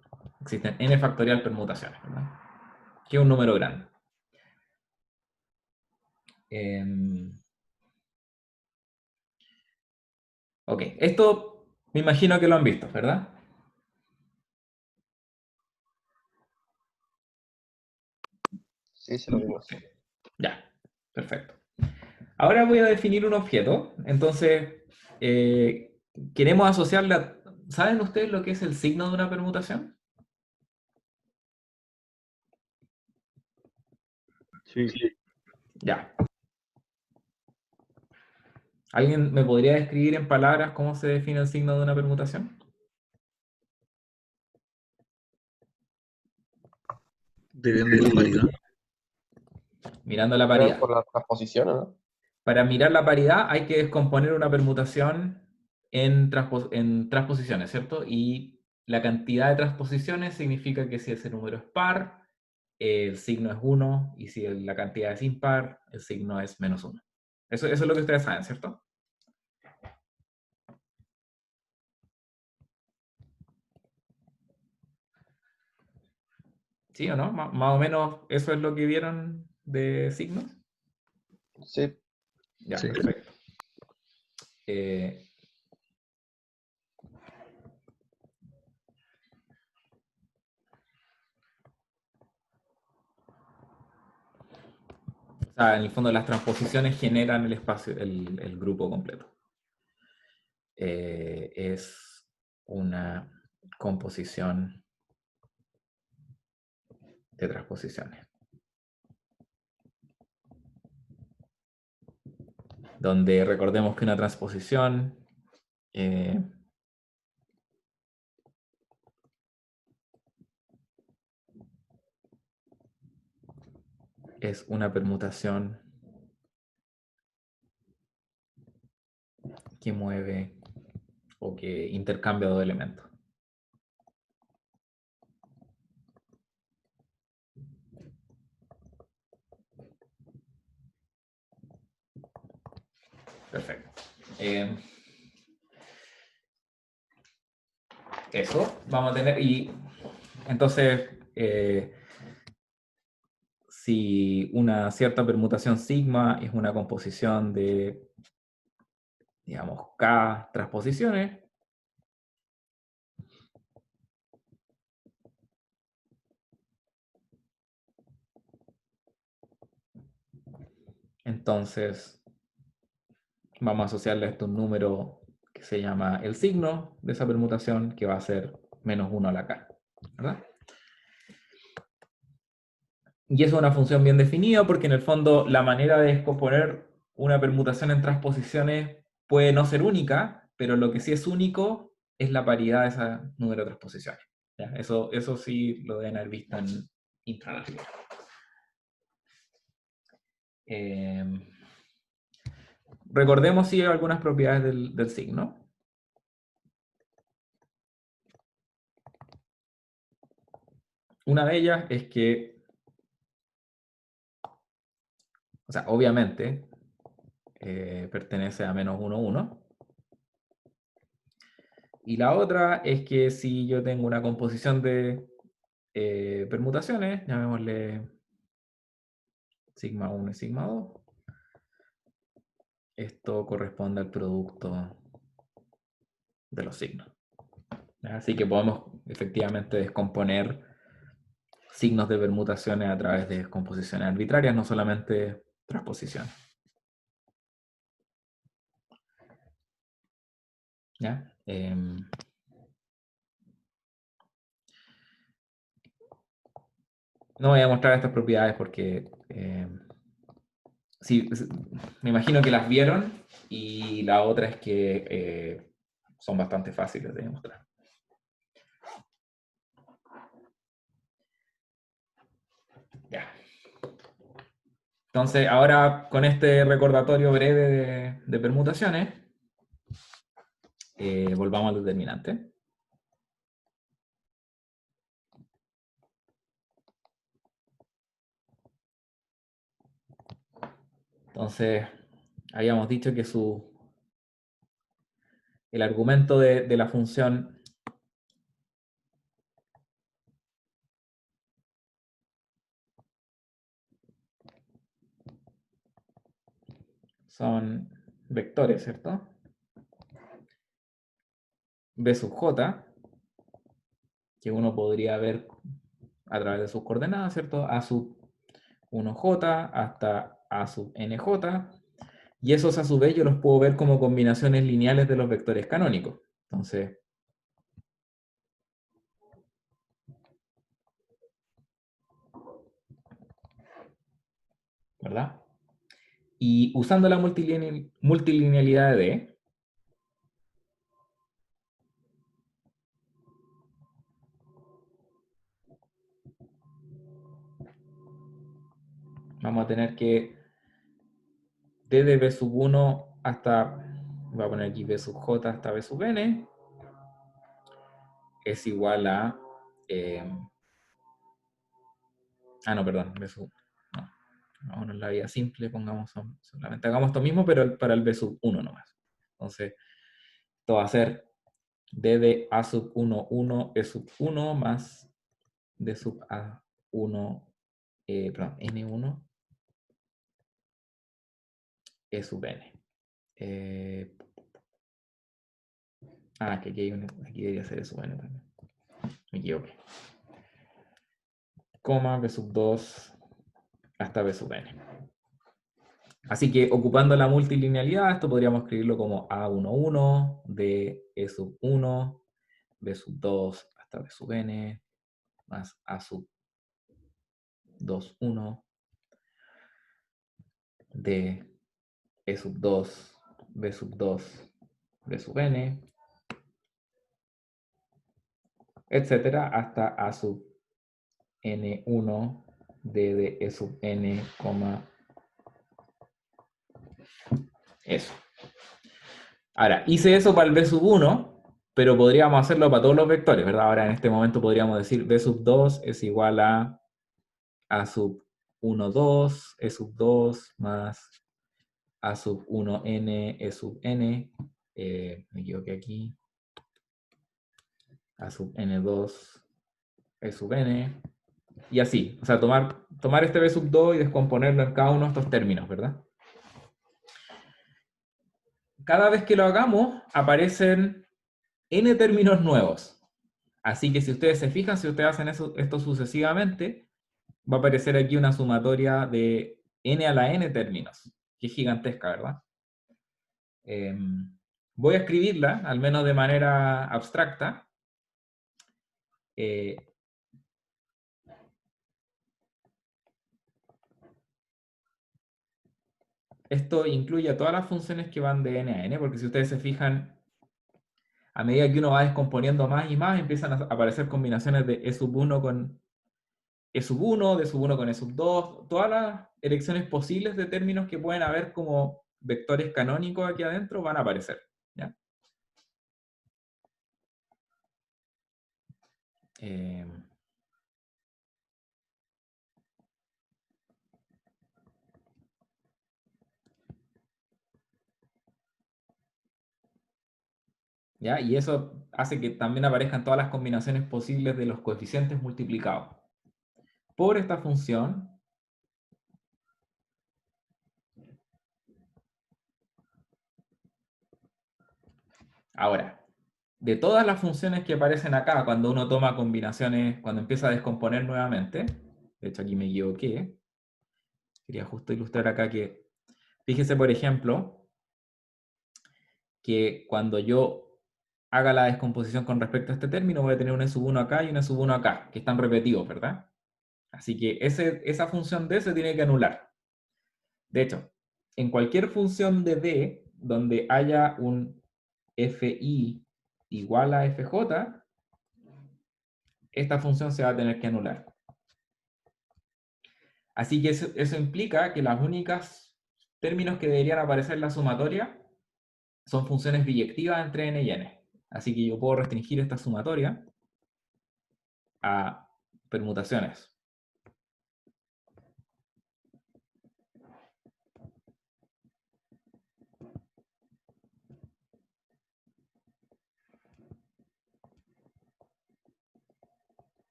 Existen n factorial permutaciones, ¿verdad? Que es un número grande. Ok, esto me imagino que lo han visto, ¿verdad? Sí, se lo vimos. Ya, perfecto. Ahora voy a definir un objeto. Entonces, queremos asociarle a... ¿Saben ustedes lo que es el signo de una permutación? Sí. Ya. ¿Alguien me podría describir en palabras cómo se define el signo de una permutación? Depende de la paridad. Mirando la Creo paridad. por la transposición, ¿no? Para mirar la paridad hay que descomponer una permutación en transposiciones, ¿cierto? Y la cantidad de transposiciones significa que si ese número es par, el signo es 1, y si la cantidad es impar, el signo es menos 1. Eso es lo que ustedes saben, ¿cierto? ¿Sí o no? Más o menos eso es lo que vieron de signos. Sí. Ya, Sí. perfecto. O sea, en el fondo las transposiciones generan el espacio, el grupo completo. Es una composición de transposiciones. Donde recordemos que una transposición es una permutación que mueve o que intercambia dos elementos. Perfecto. Eso vamos a tener, y entonces si una cierta permutación sigma es una composición de, digamos, k transposiciones, entonces vamos a asociarle a esto un número que se llama el signo de esa permutación, que va a ser menos 1 a la k, ¿verdad? Y eso es una función bien definida porque en el fondo la manera de descomponer una permutación en transposiciones puede no ser única, pero lo que sí es único es la paridad de ese número de transposiciones. ¿Ya? Eso sí lo deben haber visto en intranáutica. Recordemos sí algunas propiedades del signo. Una de ellas es que O sea, obviamente pertenece a menos 1, 1. Y la otra es que si yo tengo una composición de permutaciones, llamémosle sigma 1 y sigma 2, esto corresponde al producto de los signos. Así que podemos efectivamente descomponer signos de permutaciones a través de descomposiciones arbitrarias, no solamente transposiciones. ¿Ya? No voy a mostrar estas propiedades porque sí, me imagino que las vieron, y la otra es que son bastante fáciles de demostrar. Ya. Entonces, ahora con este recordatorio breve de permutaciones, volvamos al determinante. Entonces, habíamos dicho que el argumento de la función son vectores, ¿cierto? B sub j, que uno podría ver a través de sus coordenadas, ¿cierto? A sub 1j hasta a sub nj, y esos a su vez yo los puedo ver como combinaciones lineales de los vectores canónicos. Entonces, ¿verdad? Y usando la multilinealidad de D, vamos a tener que D de B sub 1 hasta, voy a poner aquí B sub J hasta B sub N, es igual a, no, perdón, B sub, no, vámonos en la vía simple, pongamos solamente, hagamos esto mismo, pero para el B sub 1 nomás. Entonces, esto va a ser D de A sub 1, 1, E sub 1 más D sub A1, perdón, N1, E sub N. Que aquí debería ser E sub N también. Me equivoqué. Coma, B sub 2 hasta B sub N. Así que ocupando la multilinealidad, esto podríamos escribirlo como A11 de E sub 1, B sub 2 hasta B sub N, más A sub 2, 1 de E sub 2, B sub 2, B sub N, etcétera, hasta A sub N1 de E sub N, eso. Ahora, hice eso para el B sub 1, pero podríamos hacerlo para todos los vectores, ¿verdad? Ahora en este momento podríamos decir B sub 2 es igual a sub 1, 2, E sub 2 más A sub 1N, E sub N, me equivoqué aquí, A sub N2, E sub N, y así. O sea, tomar este B sub 2 y descomponerlo en cada uno de estos términos, ¿verdad? Cada vez que lo hagamos, aparecen n términos nuevos. Así que si ustedes se fijan, si ustedes hacen esto sucesivamente, va a aparecer aquí una sumatoria de n a la n términos, que es gigantesca, ¿verdad? Voy a escribirla, al menos de manera abstracta. Esto incluye a todas las funciones que van de n a n, porque si ustedes se fijan, a medida que uno va descomponiendo más y más, empiezan a aparecer combinaciones de E sub 1 con E sub 1, D sub 1 con E sub 2, todas las elecciones posibles de términos que pueden haber como vectores canónicos aquí adentro van a aparecer, ¿ya? ¿ya? Y eso hace que también aparezcan todas las combinaciones posibles de los coeficientes multiplicados por esta función. Ahora, de todas las funciones que aparecen acá, cuando uno toma combinaciones, cuando empieza a descomponer nuevamente, de hecho aquí me equivoqué, quería justo ilustrar acá que, fíjese por ejemplo, que cuando yo haga la descomposición con respecto a este término, voy a tener un E sub 1 acá y un E sub 1 acá, que están repetidos, ¿verdad? Así que esa función D se tiene que anular. De hecho, en cualquier función de D, donde haya un fi igual a fj, esta función se va a tener que anular. Así que eso implica que las únicas términos que deberían aparecer en la sumatoria son funciones biyectivas entre n y n. Así que yo puedo restringir esta sumatoria a permutaciones.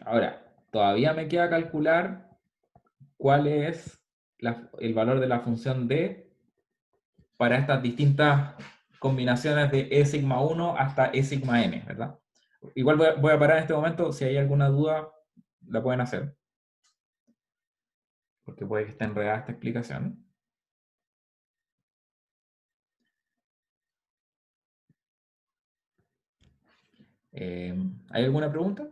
Ahora, todavía me queda calcular cuál es el valor de la función D para estas distintas combinaciones de E sigma 1 hasta E sigma n, ¿verdad? Igual voy a parar en este momento, si hay alguna duda, la pueden hacer. Porque puede que esté enredada esta explicación. ¿Hay alguna pregunta?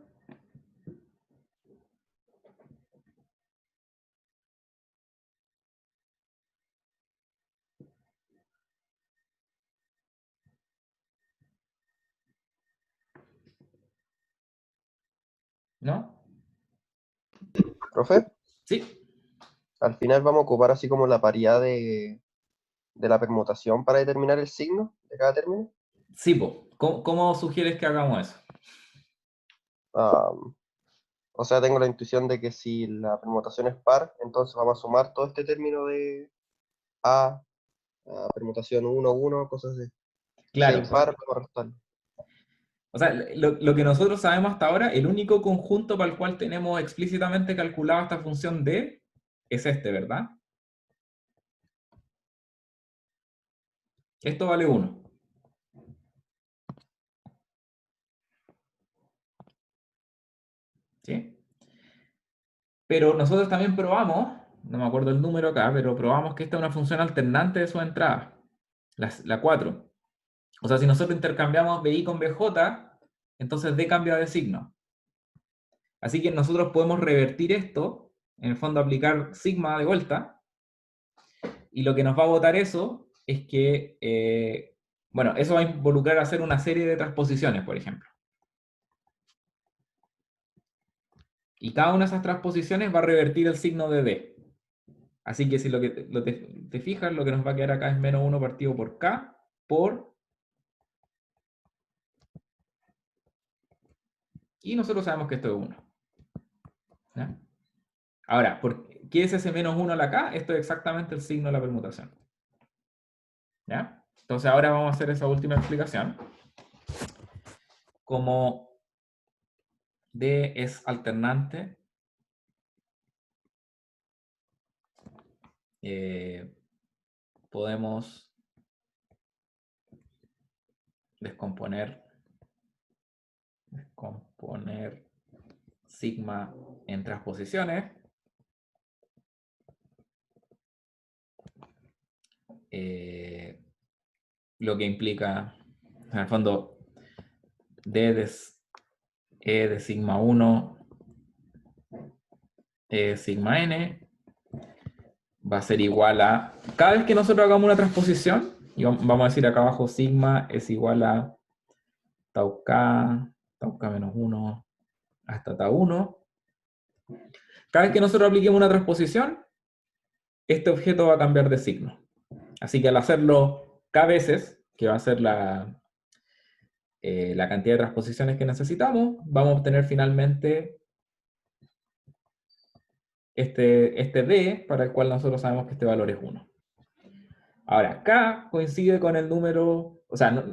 ¿No? Profe, Sí. al final vamos a ocupar así como la paridad de la permutación para determinar el signo de cada término. Sí, po. ¿Cómo sugieres que hagamos eso? Ah, o sea, tengo la intuición de que si la permutación es par, entonces vamos a sumar todo este término de a permutación 1, 1, cosas así. Si es Claro. impar, vamos a restarlo. O sea, lo que nosotros sabemos hasta ahora, el único conjunto para el cual tenemos explícitamente calculado esta función D es este, ¿verdad? Esto vale 1. ¿Sí? Pero nosotros también probamos, no me acuerdo el número acá, pero probamos que esta es una función alternante de su entrada, la 4. O sea, si nosotros intercambiamos BI con BJ, entonces D cambia de signo. Así que nosotros podemos revertir esto, en el fondo aplicar sigma de vuelta, y lo que nos va a botar eso es que, bueno, eso va a involucrar hacer una serie de transposiciones, por ejemplo. Y cada una de esas transposiciones va a revertir el signo de D. Así que si te fijas, lo que nos va a quedar acá es menos 1 partido por K por... Y nosotros sabemos que esto es 1. ¿Ya? Ahora, ¿qué es ese menos 1 a la K? Esto es exactamente el signo de la permutación. ¿Ya? Entonces ahora vamos a hacer esa última explicación. Como D es alternante, podemos descomponer sigma en transposiciones. Lo que implica, en el fondo, D de E de sigma 1, E de sigma n, va a ser igual a... Cada vez que nosotros hagamos una transposición, y vamos a decir acá abajo, sigma es igual a tau k menos 1, hasta tau 1. Cada vez que nosotros apliquemos una transposición, este objeto va a cambiar de signo. Así que al hacerlo k veces, que va a ser la cantidad de transposiciones que necesitamos, vamos a obtener finalmente este D, para el cual nosotros sabemos que este valor es 1. Ahora, K coincide con el número, o sea,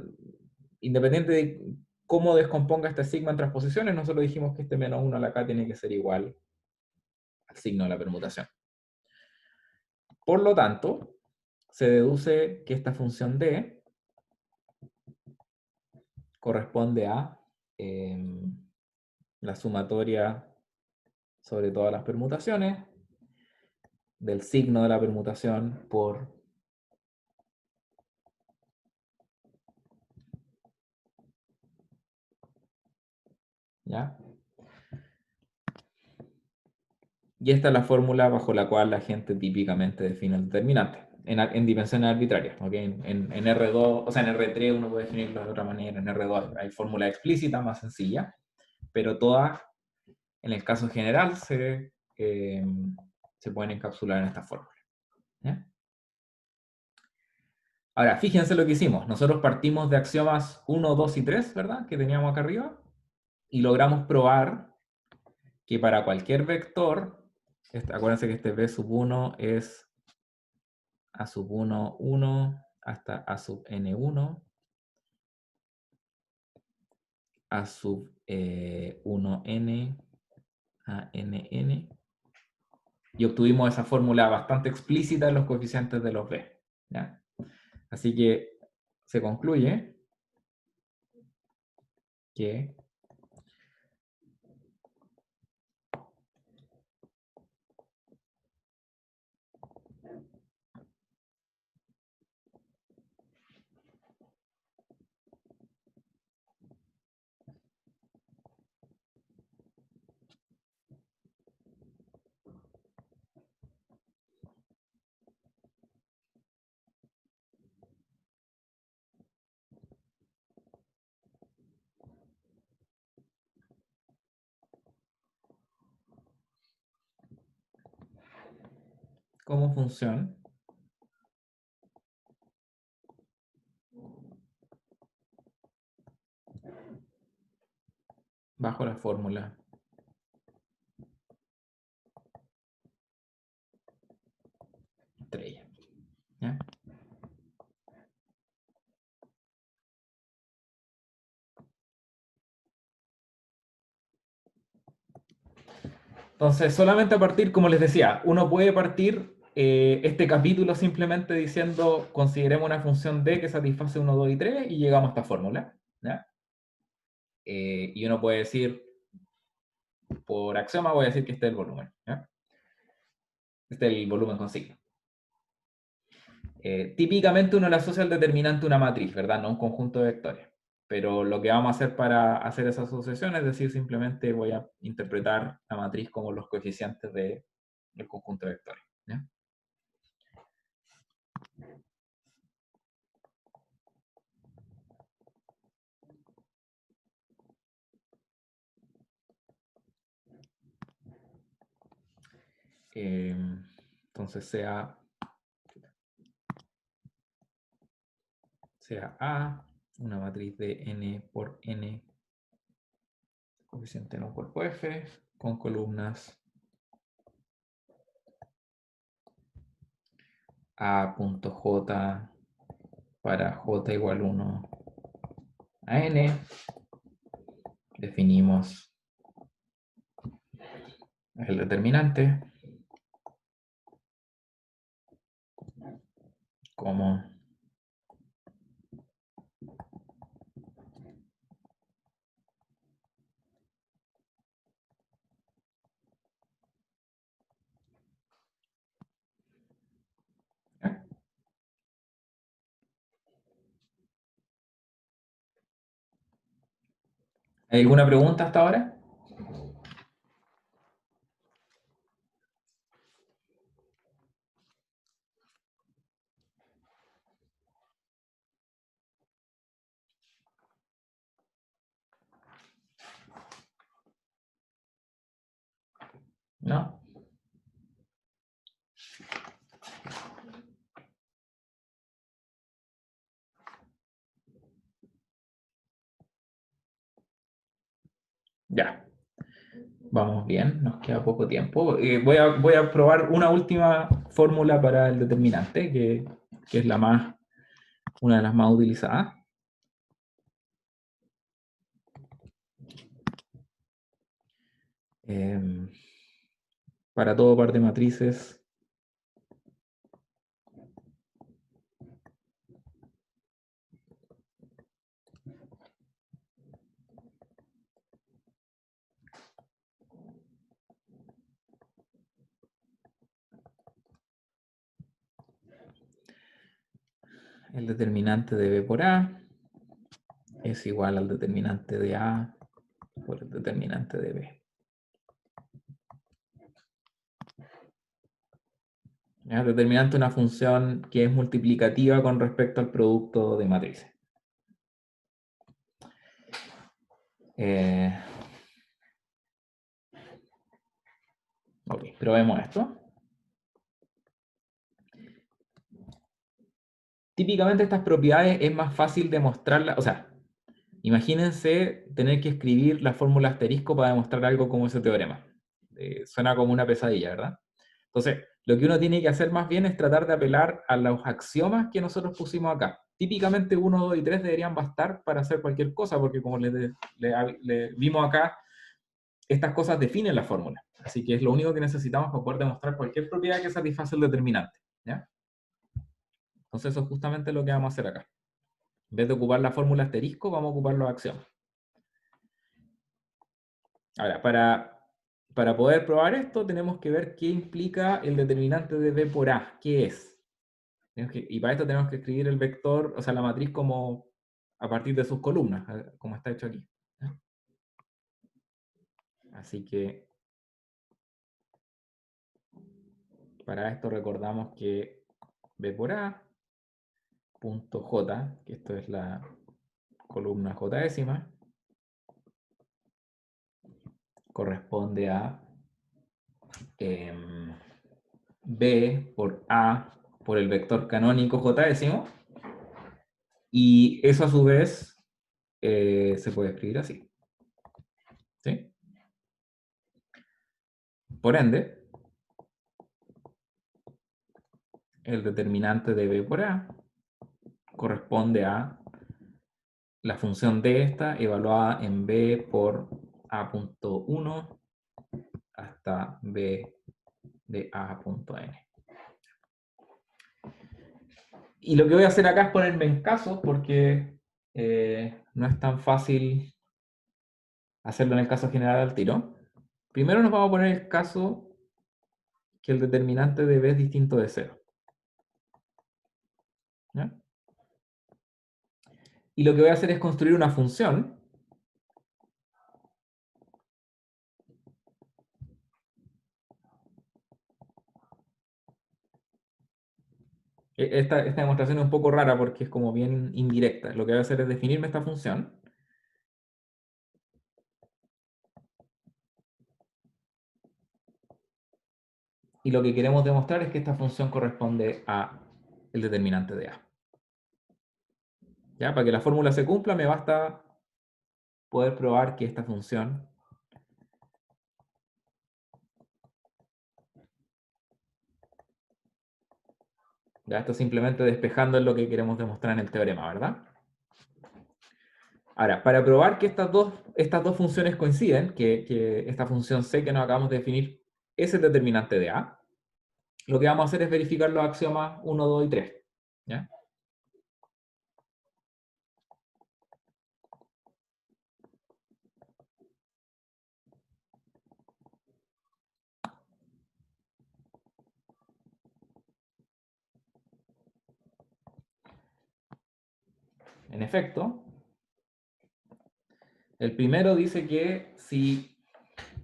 independiente de cómo descomponga este sigma en transposiciones, nosotros dijimos que este menos 1 a la K tiene que ser igual al signo de la permutación. Por lo tanto, se deduce que esta función D corresponde a la sumatoria sobre todas las permutaciones del signo de la permutación por ¿ya? Y esta es la fórmula bajo la cual la gente típicamente define el determinante en dimensiones arbitrarias. ¿Okay? En R2, o sea, en R3 uno puede definirlo de otra manera, en R2 hay fórmula explícita más sencilla, pero todas, en el caso general, se pueden encapsular en esta fórmula. ¿Ya? Ahora, fíjense lo que hicimos. Nosotros partimos de axiomas 1, 2 y 3, ¿verdad? Que teníamos acá arriba, y logramos probar que para cualquier vector, acuérdense que este B sub 1 es A sub 1, 1, hasta A sub n1, A sub 1n, a nn, y obtuvimos esa fórmula bastante explícita en los coeficientes de los B. ¿Ya? Así que se concluye que como función bajo la fórmula estrella. ¿Ya? Entonces, solamente a partir, como les decía, uno puede partir este capítulo simplemente diciendo, consideremos una función D que satisface 1, 2 y 3 y llegamos a esta fórmula. ¿Ya? Y uno puede decir, por axioma voy a decir que este es el volumen. ¿Ya? Este es el volumen con signo. Típicamente uno le asocia al determinante una matriz, ¿verdad? No un conjunto de vectores. Pero lo que vamos a hacer para hacer esa asociación es decir, simplemente voy a interpretar la matriz como los coeficientes del conjunto de vectores. ¿Ya? Entonces sea A, una matriz de n por n, coeficiente en un cuerpo F, con columnas A.J para J igual 1 a n, definimos el determinante como ¿ya? ¿Hay alguna pregunta hasta ahora? ¿No? Ya. Vamos bien, nos queda poco tiempo. Voy a probar una última fórmula para el determinante, que es una de las más utilizadas. Para todo par de matrices, el determinante de B por A es igual al determinante de A por el determinante de B. ¿Ya? El determinante es una función que es multiplicativa con respecto al producto de matrices. Ok, probemos esto. Típicamente estas propiedades es más fácil demostrarlas, o sea, imagínense tener que escribir la fórmula asterisco para demostrar algo como ese teorema. Suena como una pesadilla, ¿verdad? Entonces, lo que uno tiene que hacer más bien es tratar de apelar a los axiomas que nosotros pusimos acá. Típicamente 1, 2 y 3 deberían bastar para hacer cualquier cosa, porque como le vimos acá, estas cosas definen la fórmula. Así que es lo único que necesitamos para poder demostrar cualquier propiedad que satisface el determinante. ¿Ya? Entonces eso es justamente lo que vamos a hacer acá. En vez de ocupar la fórmula asterisco, vamos a ocupar los axiomas. Ahora, para poder probar esto, tenemos que ver qué implica el determinante de B por A. ¿Qué es? Y para esto tenemos que escribir el vector, o sea, la matriz como a partir de sus columnas, como está hecho aquí. Así que para esto recordamos que B por A, punto J, que esto es la columna J décima, corresponde a B por A por el vector canónico J décimo, y eso a su vez se puede escribir así. ¿Sí? Por ende, el determinante de B por A corresponde a la función de esta evaluada en B por A.1 hasta B de A.n. Y lo que voy a hacer acá es ponerme en casos porque no es tan fácil hacerlo en el caso general al tiro. Primero nos vamos a poner el caso que el determinante de B es distinto de 0. ¿Ya? Y lo que voy a hacer es construir una función esta demostración es un poco rara porque es como bien indirecta. Lo que voy a hacer es definirme esta función. Y lo que queremos demostrar es que esta función corresponde a el determinante de A. ¿Ya? Para que la fórmula se cumpla me basta poder probar que esta función ya esto simplemente despejando lo que queremos demostrar en el teorema, ¿verdad? Ahora, para probar que estas dos funciones coinciden, que esta función C que nos acabamos de definir es el determinante de A, lo que vamos a hacer es verificar los axiomas 1, 2 y 3. ¿Ya? En efecto, el primero dice que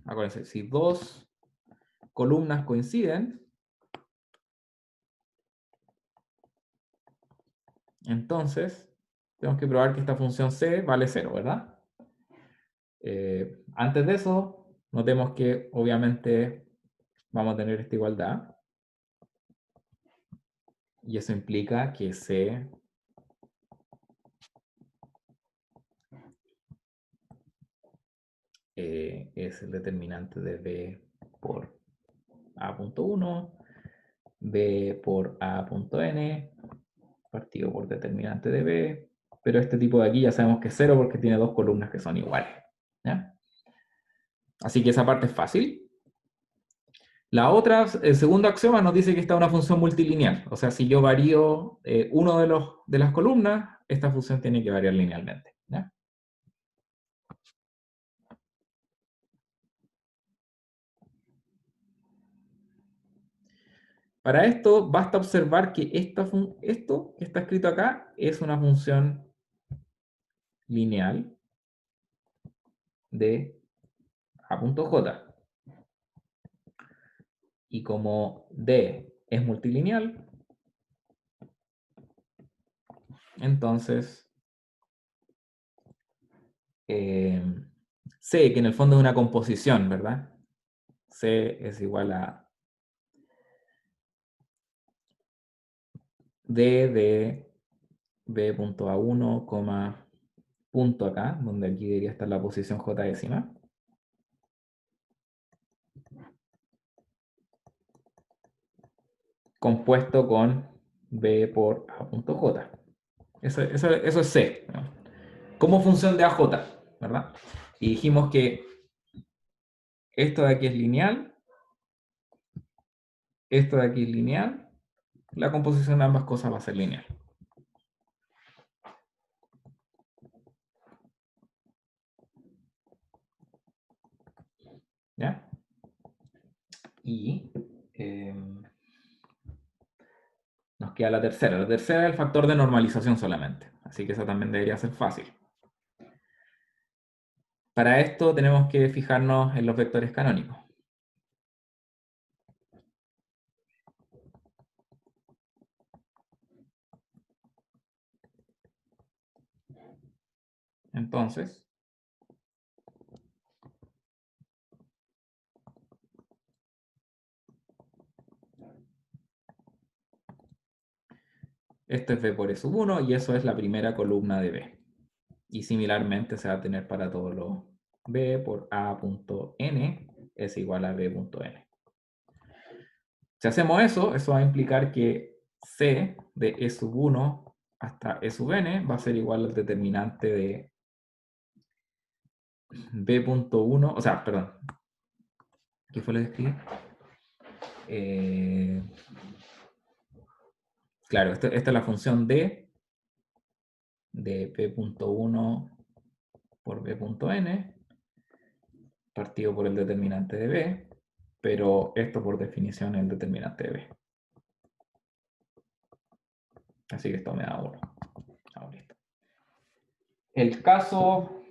acuérdense, si dos columnas coinciden, entonces tenemos que probar que esta función C vale 0, ¿verdad? Antes de eso, notemos que obviamente vamos a tener esta igualdad. Y eso implica que C es el determinante de B por A.1, B por A.n, partido por determinante de B, pero este tipo de aquí ya sabemos que es 0 porque tiene dos columnas que son iguales. ¿Ya? Así que esa parte es fácil. La otra, el segundo axioma nos dice que esta es una función multilineal. O sea, si yo varío uno de las columnas, esta función tiene que variar linealmente. ¿Ya? Para esto, basta observar que esto que está escrito acá es una función lineal de A.j. Y como D es multilineal, entonces C, que en el fondo es una composición, ¿verdad? C es igual a D de B.A1, punto acá, donde aquí debería estar la posición J décima. Compuesto con B por A.J. Eso es C, ¿no? Como función de AJ, ¿verdad? Y dijimos que esto de aquí es lineal, esto de aquí es lineal, la composición de ambas cosas va a ser lineal. ¿Ya? Y nos queda la tercera. La tercera es el factor de normalización solamente. Así que esa también debería ser fácil. Para esto tenemos que fijarnos en los vectores canónicos. Entonces, esto es B por E sub 1 y eso es la primera columna de B. Y similarmente se va a tener para todos los B por A.n es igual a B.n. Si hacemos eso, eso va a implicar que C de E sub 1 hasta E sub n va a ser igual al determinante de B.1, o sea, perdón. ¿Qué fue lo que escribí? Claro, esta es la función D de B.1 por B.n partido por el determinante de B, pero esto por definición es el determinante de B. Así que esto me da 1. Listo. El caso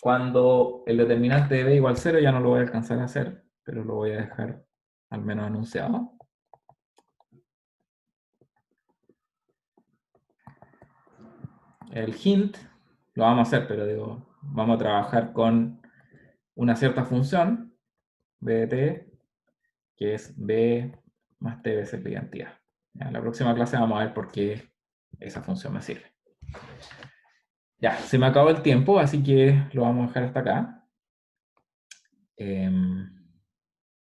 cuando el determinante de B igual 0 ya no lo voy a alcanzar a hacer, pero lo voy a dejar al menos anunciado. El hint lo vamos a hacer, pero digo, vamos a trabajar con una cierta función, B de t, que es B más t veces la identidad. Ya, en la próxima clase vamos a ver por qué esa función me sirve. Ya, se me acabó el tiempo, así que lo vamos a dejar hasta acá.